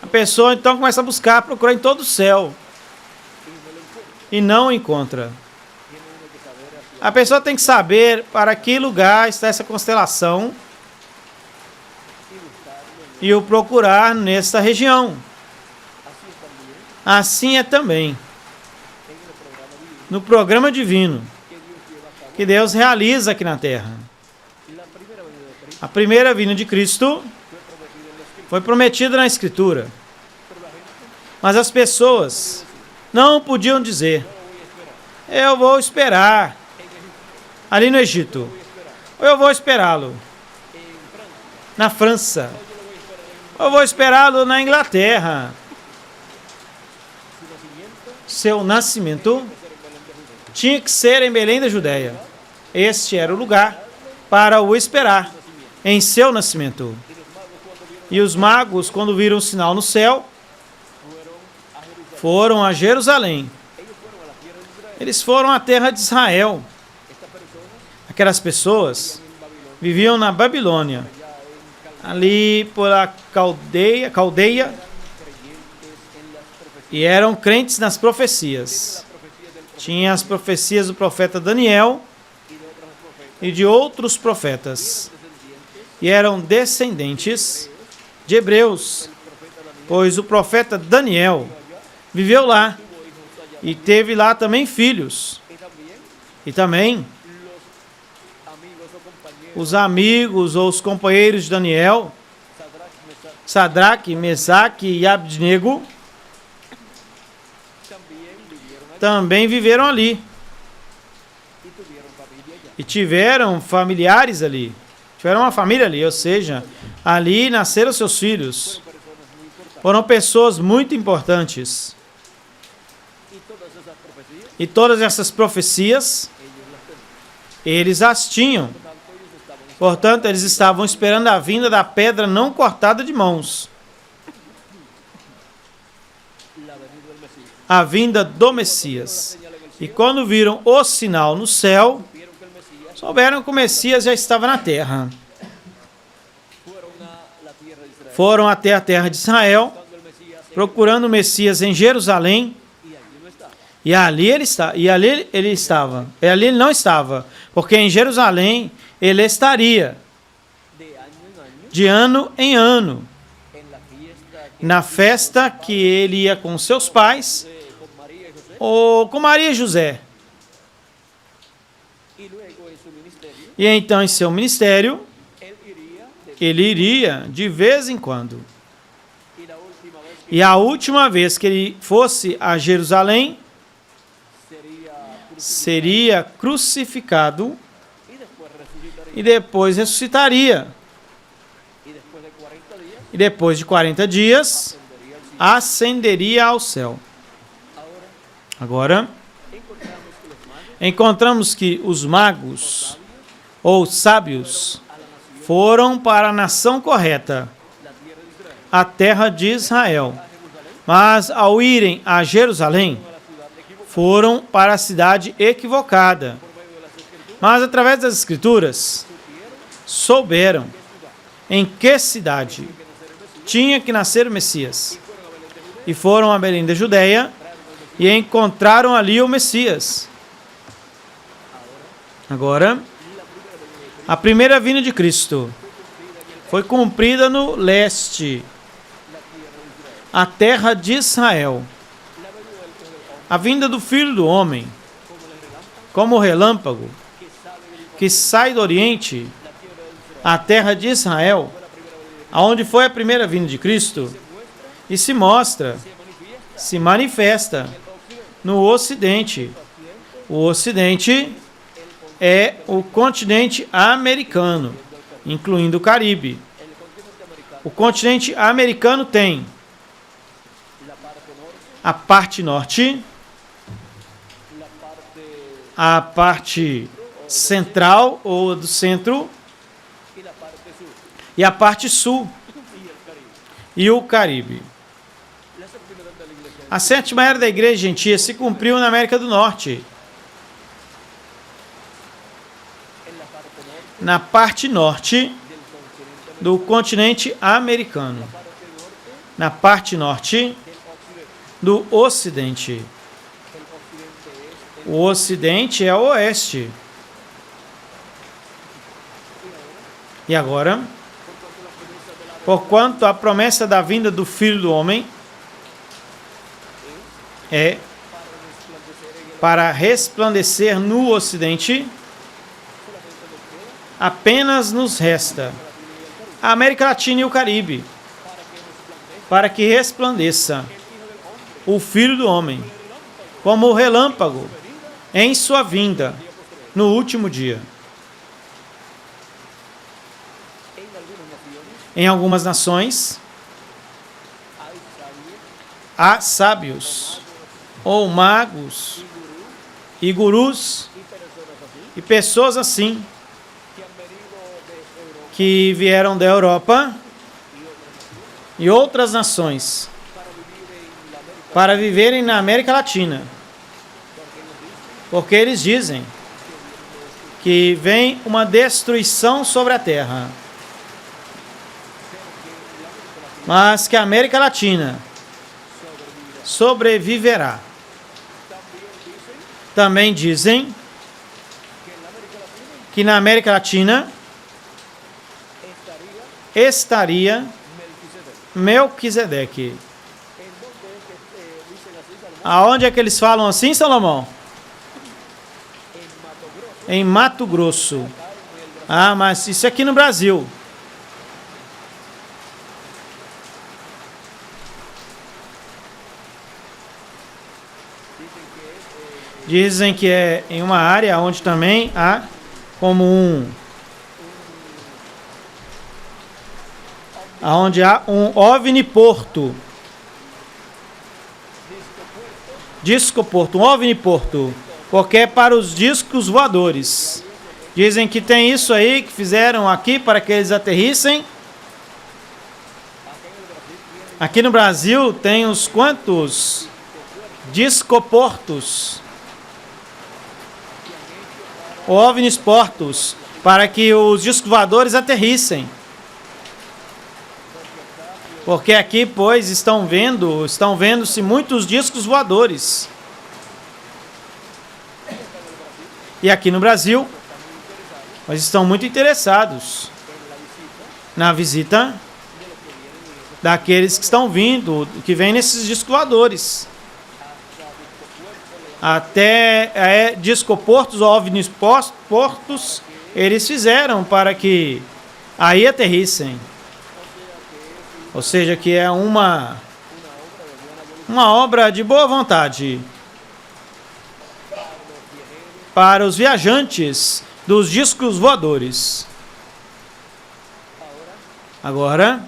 a pessoa então começa a buscar, procurar em todo o céu e não encontra. A pessoa tem que saber para que lugar está essa constelação e o procurar nesta região. Assim é também no programa divino que Deus realiza aqui na Terra. A primeira vinda de Cristo foi prometida na Escritura. Mas as pessoas não podiam dizer: eu vou esperar ali no Egito, ou eu vou esperá-lo na França, ou eu vou esperá-lo na Inglaterra. Seu nascimento tinha que ser em Belém da Judéia. Este era o lugar para o esperar em seu nascimento. E os magos, quando viram o sinal no céu, foram a Jerusalém. Eles foram à terra de Israel. Aquelas pessoas viviam na Babilônia, ali pela Caldeia, e eram crentes nas profecias. Tinha as profecias do profeta Daniel e de outros profetas, e eram descendentes de hebreus, pois o profeta Daniel viveu lá e teve lá também filhos. E também os amigos ou os companheiros de Daniel, Sadraque, Mesaque e Abednego, também viveram ali. E tiveram familiares ali. Tiveram uma família ali, ou seja, ali nasceram seus filhos. Foram pessoas muito importantes. E todas essas profecias, eles as tinham. Portanto, eles estavam esperando a vinda da pedra não cortada de mãos. A vinda do Messias. E quando viram o sinal no céu, souberam que o Messias já estava na terra. Foram até a terra de Israel, procurando o Messias em Jerusalém, e ali ele está. E ali ele estava. E ali ele não estava, porque em Jerusalém ele estaria de ano em ano, na festa que ele ia com seus pais ou com Maria e José. E então em seu ministério ele iria de vez em quando. E a última vez que ele fosse a Jerusalém, seria crucificado e depois ressuscitaria. E depois de 40 dias, ascenderia ao céu. Agora, encontramos que os magos, ou sábios, foram para a nação correta, a terra de Israel. Mas, ao irem a Jerusalém, foram para a cidade equivocada. Mas, através das Escrituras, souberam em que cidade tinha que nascer o Messias. E foram a Belém da Judeia e encontraram ali o Messias. Agora, a primeira vinda de Cristo foi cumprida no leste, a terra de Israel. A vinda do Filho do Homem, como o relâmpago, que sai do Oriente, a terra de Israel, aonde foi a primeira vinda de Cristo, e se mostra, se manifesta no Ocidente. O Ocidente é o continente americano, incluindo o Caribe. O continente americano tem a parte norte, a parte central ou do centro e a parte sul e o Caribe. A sétima era da Igreja Gentia se cumpriu na América do Norte, na parte norte do continente americano, na parte norte do Ocidente. O Ocidente é o Oeste. E agora, porquanto a promessa da vinda do Filho do Homem é para resplandecer no Ocidente, apenas nos resta a América Latina e o Caribe, para que resplandeça o Filho do Homem, como o relâmpago, em sua vinda, no último dia. Em algumas nações, há sábios, ou magos, e gurus, e pessoas assim, que vieram da Europa e outras nações, para viverem na América Latina, porque eles dizem que vem uma destruição sobre a terra. mas que a América Latina sobreviverá. Também dizem que na América Latina estaria Melquisedeque. Aonde é que eles falam assim, Salomão? Em Mato Grosso. Ah, mas isso é aqui no Brasil. Dizem que é em uma área onde também há como onde há um ovniporto. Discoporto, um ovniporto, porque é para os discos voadores. Dizem que tem isso aí que fizeram aqui para que eles aterrissem. Aqui no Brasil tem uns quantos discoportos, ovnisportos, para que os discos voadores aterrissem. Porque aqui, pois, estão vendo-se muitos discos voadores. E aqui no Brasil, eles estão muito interessados na visita daqueles que estão vindo, que vêm nesses discos voadores. Até discoportos ou ovnisportos, eles fizeram para que aí aterrissem. Ou seja, que é uma obra de boa vontade para os viajantes dos discos voadores. Agora,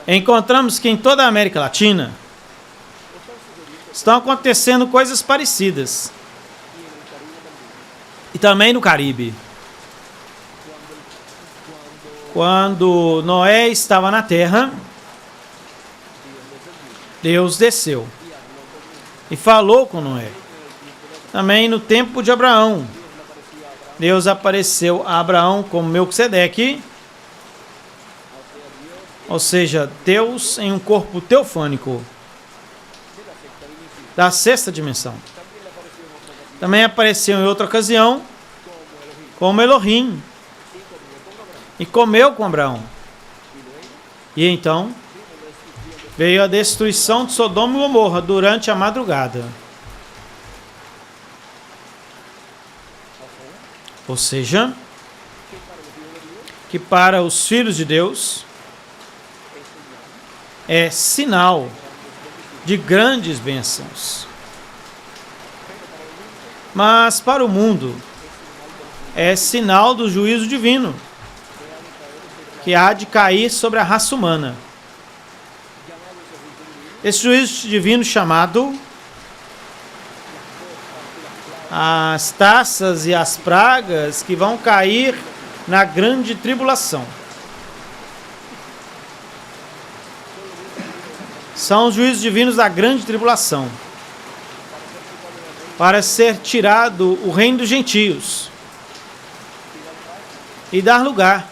encontramos que em toda a América Latina estão acontecendo coisas parecidas. E também no Caribe. Quando Noé estava na terra, Deus desceu e falou com Noé. Também no tempo de Abraão, Deus apareceu a Abraão como Melquisedeque, ou seja, Deus em um corpo teofânico da sexta dimensão. Também apareceu em outra ocasião como Elohim e comeu com Abraão. E então veio a destruição de Sodoma e Gomorra durante a madrugada. Ou seja, que para os filhos de Deus é sinal de grandes bênçãos. Mas para o mundo é sinal do juízo divino que há de cair sobre a raça humana. Esse juízo divino chamado as taças e as pragas que vão cair na grande tribulação. São os juízos divinos da grande tribulação, para ser tirado o reino dos gentios e dar lugar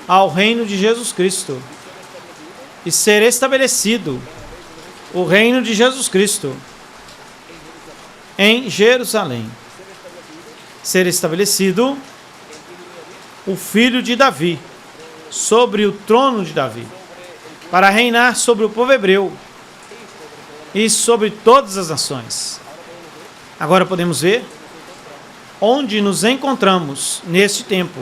ao reino de Jesus Cristo e ser estabelecido o reino de Jesus Cristo em Jerusalém. Ser estabelecido o filho de Davi sobre o trono de Davi, para reinar sobre o povo hebreu e sobre todas as nações. Agora podemos ver onde nos encontramos neste tempo.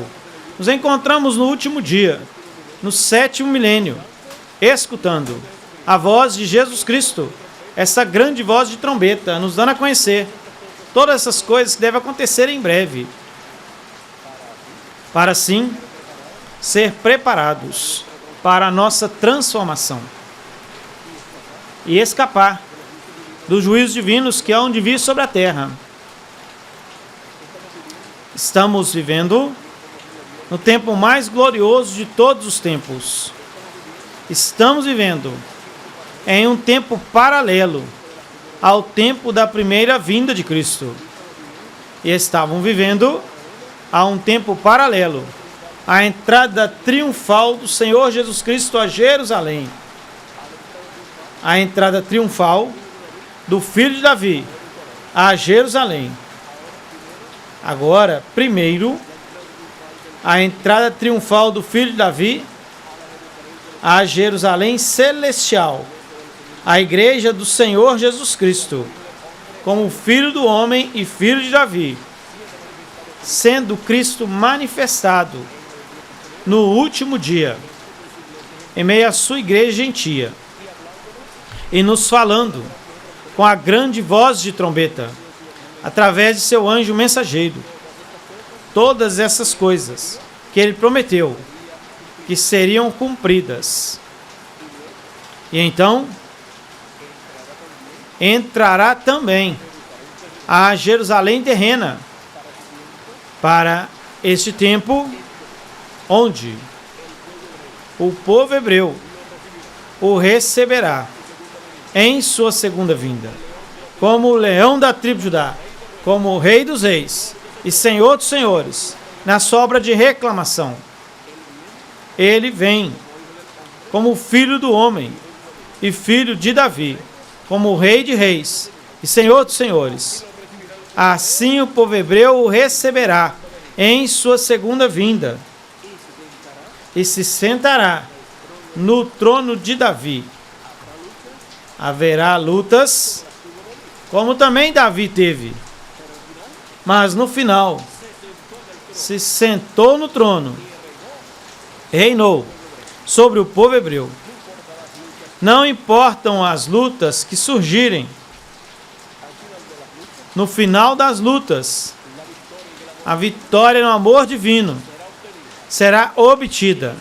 Nos encontramos no último dia, no 7º milênio, escutando a voz de Jesus Cristo, essa grande voz de trombeta, nos dando a conhecer todas essas coisas que devem acontecer em breve, para assim ser preparados para a nossa transformação e escapar dos juízos divinos que hão de vir sobre a terra. Estamos vivendo no tempo mais glorioso de todos os tempos. Estamos vivendo em um tempo paralelo ao tempo da primeira vinda de Cristo. E estavam vivendo a um tempo paralelo a entrada triunfal do Senhor Jesus Cristo a Jerusalém. A entrada triunfal do Filho de Davi a Jerusalém. Agora, primeiro, a entrada triunfal do Filho de Davi a Jerusalém celestial, a igreja do Senhor Jesus Cristo, como Filho do homem e Filho de Davi, sendo Cristo manifestado no último dia, em meio à sua igreja gentia, e nos falando com a grande voz de trombeta, através de seu anjo mensageiro, todas essas coisas que ele prometeu que seriam cumpridas. E então entrará também a Jerusalém terrena para este tempo onde o povo hebreu o receberá em sua segunda vinda, como o leão da tribo de Judá, como o rei dos reis e senhor dos senhores, na sua obra de reclamação. Ele vem como filho do homem e filho de Davi, como o rei de reis e senhor dos senhores. Assim o povo hebreu o receberá em sua segunda vinda e se sentará no trono de Davi. Haverá lutas, como também Davi teve, mas no final se sentou no trono, reinou sobre o povo hebreu. Não importam as lutas que surgirem. No final das lutas, a vitória no amor divino será obtida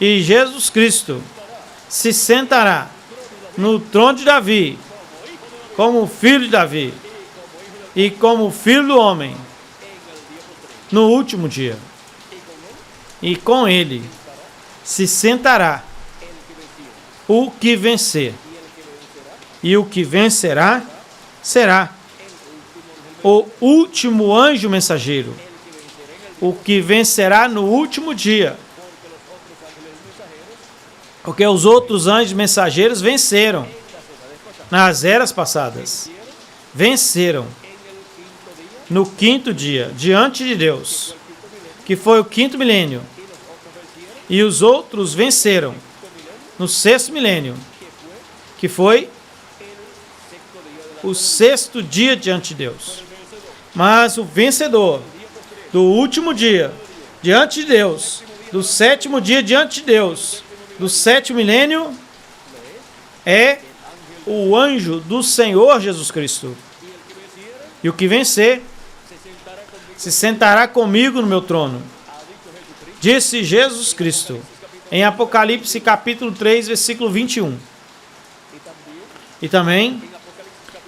e Jesus Cristo se sentará no trono de Davi como filho de Davi e como filho do homem no último dia. E com ele se sentará o que vencer. E o que vencerá será o último anjo mensageiro. O que vencerá no último dia. Porque os outros anjos mensageiros venceram nas eras passadas. Venceram no quinto dia, diante de Deus, que foi o quinto milênio. E os outros venceram no sexto milênio, que foi o sexto dia diante de Deus. Mas o vencedor do último dia diante de Deus, do sétimo dia diante de Deus, do sétimo milênio, é o anjo do Senhor Jesus Cristo. E o que vencer se sentará comigo no meu trono, disse Jesus Cristo, em Apocalipse capítulo 3, versículo 21. E também,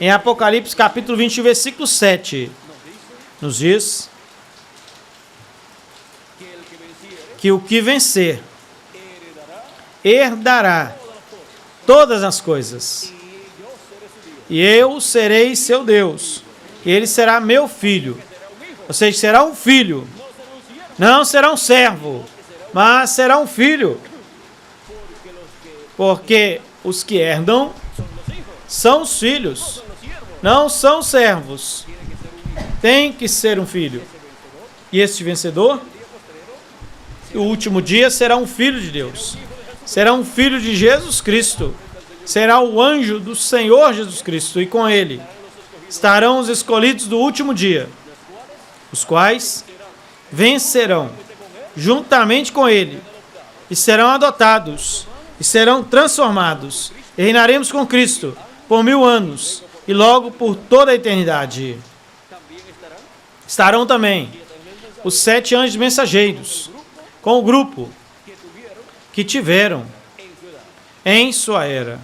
em Apocalipse capítulo 21, versículo 7, nos diz que o que vencer herdará todas as coisas, e eu serei seu Deus, e ele será meu filho. Ou seja, será um filho. Não será um servo, mas será um filho. Porque os que herdam são os filhos, não são servos. Tem que ser um filho. E este vencedor, o último dia, será um filho de Deus. Será um filho de Jesus Cristo. Será o anjo do Senhor Jesus Cristo. E com ele estarão os escolhidos do último dia, os quais vencerão juntamente com ele, e serão adotados, e serão transformados, e reinaremos com Cristo por 1000 anos, e logo por toda a eternidade. Estarão também os 7 anjos mensageiros, com o grupo que tiveram em sua era.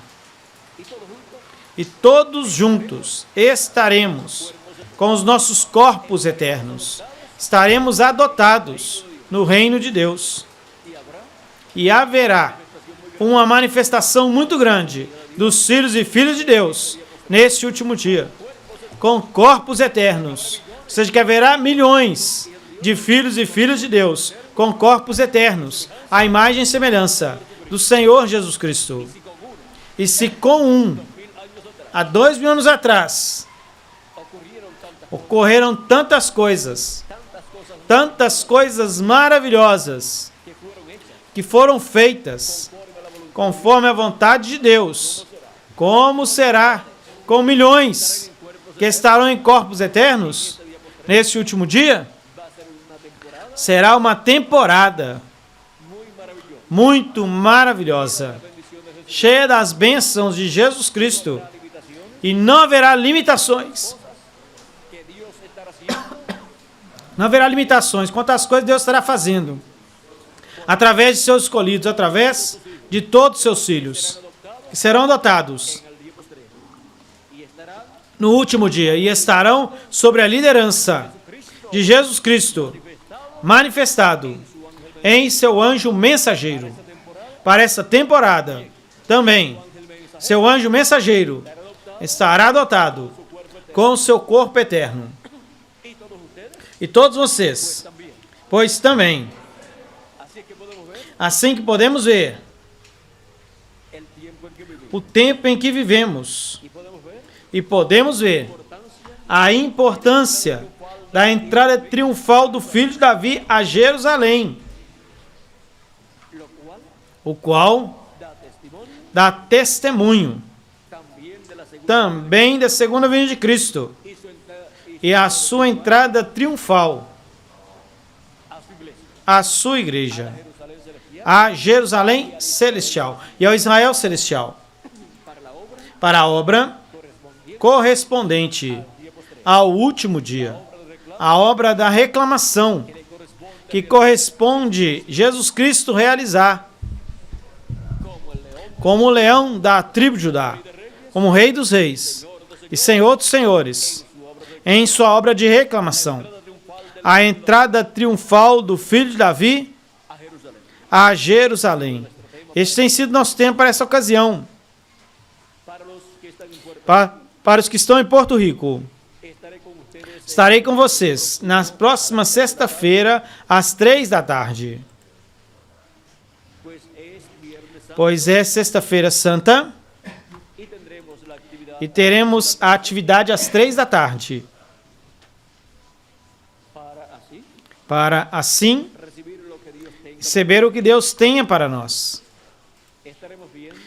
E todos juntos estaremos com os nossos corpos eternos. Estaremos adotados no reino de Deus. E haverá uma manifestação muito grande dos filhos e filhas de Deus nesse último dia, com corpos eternos. Ou seja, que haverá milhões de filhos e filhas de Deus com corpos eternos, à imagem e semelhança do Senhor Jesus Cristo. E se com há 2000 anos atrás, ocorreram tantas coisas maravilhosas que foram feitas conforme a vontade de Deus, como será com milhões que estarão em corpos eternos nesse último dia? Será uma temporada muito maravilhosa, cheia das bênçãos de Jesus Cristo, e não haverá limitações. Não haverá limitações quanto às coisas que Deus estará fazendo, através de seus escolhidos, através de todos os seus filhos, que serão adotados no último dia, e estarão sobre a liderança de Jesus Cristo, manifestado em seu anjo mensageiro. Para essa temporada, também, seu anjo mensageiro estará adotado com o seu corpo eterno. E todos vocês, pois também, assim que podemos ver o tempo em que vivemos, e podemos ver a importância da entrada triunfal do filho de Davi a Jerusalém, o qual dá testemunho também da segunda vinda de Cristo e a sua entrada triunfal à sua igreja, a Jerusalém celestial e ao Israel celestial, para a obra correspondente ao último dia, a obra da reclamação que corresponde Jesus Cristo realizar como o leão da tribo de Judá, como Rei dos Reis e Senhor dos Senhores, em sua obra de reclamação, a entrada triunfal do filho de Davi a Jerusalém. Este tem sido nosso tempo para essa ocasião. Para os que estão em Porto Rico, estarei com vocês na próxima sexta-feira, às 15h. Pois é Sexta-feira Santa e teremos a atividade às 15h. Para assim receber o que Deus tenha para nós.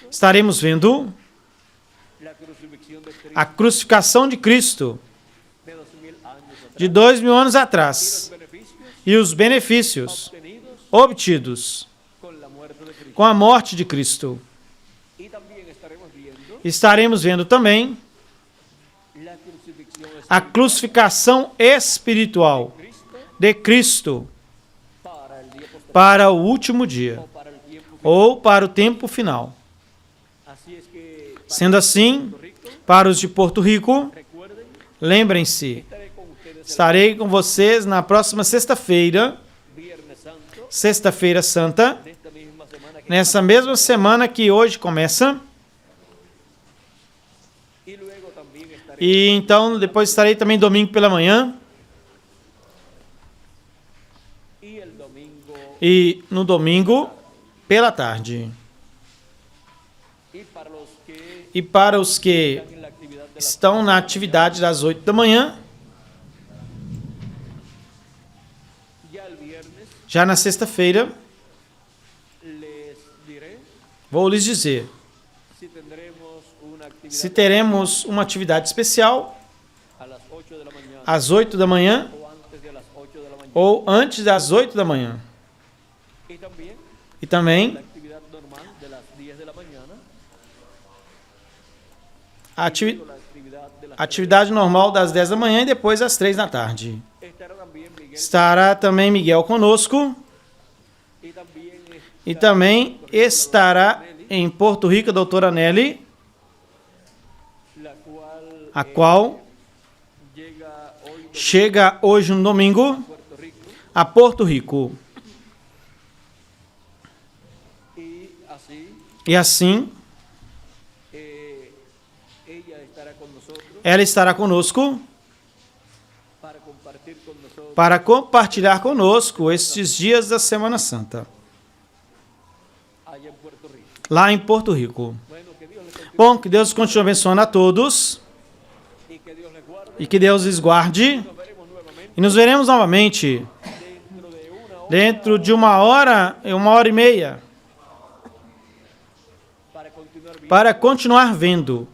Estaremos vendo a crucificação de Cristo de 2000 anos atrás e os benefícios obtidos com a morte de Cristo. Estaremos vendo também a crucificação espiritual de Cristo para o último dia ou para o tempo final. Sendo assim, para os de Porto Rico, lembrem-se, estarei com vocês na próxima sexta-feira, Sexta-feira Santa, nessa mesma semana que hoje começa. E então, depois estarei também domingo pela manhã. E no domingo pela tarde. E para os que estão na atividade das 8 da manhã, já na sexta-feira, vou lhes dizer se teremos uma atividade especial às 8 da manhã ou antes das 8 da manhã. E também a atividade normal das 10 da manhã e depois às 3 da tarde. Estará também Miguel conosco e também estará em Porto Rico a doutora Nelly, a qual chega hoje no domingo a Porto Rico. E assim, ela estará conosco para compartilhar conosco estes dias da Semana Santa, allá en Puerto Rico. lá em Porto Rico. Bueno, que Dios les continúe Bom, que Deus continue abençoando a todos y que Dios les guarde. e que Deus os guarde. Nos veremos nuevamente E nos veremos novamente dentro de 1 hora dentro de 1 hora e meia para continuar viendo para continuar vendo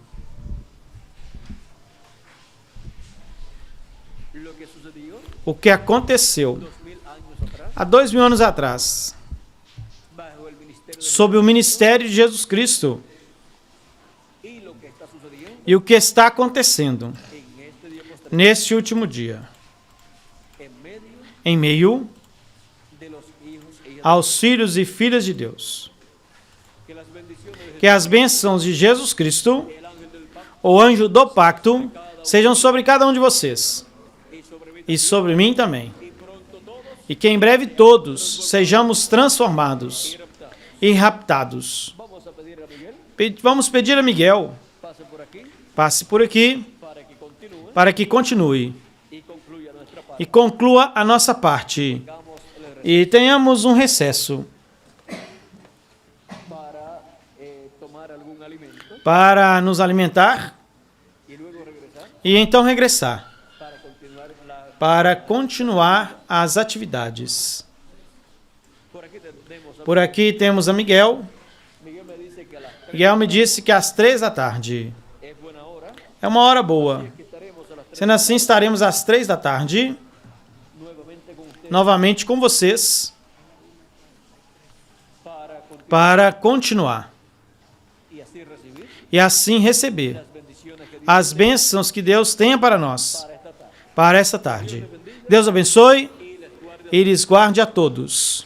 lo que sucedió o que aconteceu 2000 años atrás há 2000 anos atrás, bajo el ministerio de sob o ministério de Jesus Cristo, y lo que está sucediendo e o que está acontecendo en este día posterior neste último dia, en medio em meio de los hijos e hijas aos filhos e filhas de Deus. que las bendiciones de Que as bênçãos de Jesus Cristo, el ángel del pacto o anjo do pacto, sejam sobre cada um de vocês y sobre mí e sobre mim também. y pronto todos E que em breve todos sejamos transformados y raptados. e raptados. Vamos a pedir a Miguel Vamos pedir a Miguel, pase por aquí passe por aqui para que continúe para que continue y concluya nuestra parte. e conclua a nossa parte. Hagamos el rezo E tenhamos um recesso para tomar algún alimento para nos alimentar y luego regresar e então regressar para continuar para continuar as atividades. tenemos a Por aqui temos a Miguel. Miguel me dice que a las 3 Miguel me disse que às 3 da tarde es buena hora, é uma hora boa. que estaremos a las 3 Sendo assim, estaremos às 3 da tarde nuevamente con ustedes novamente com vocês para continuar para continuar y así recibir e assim receber las bendiciones que Dios as bênçãos que Deus tenha para nós, para esta tarde para essa tarde. Deus abençoe y les guarde e lhes guarde a todos.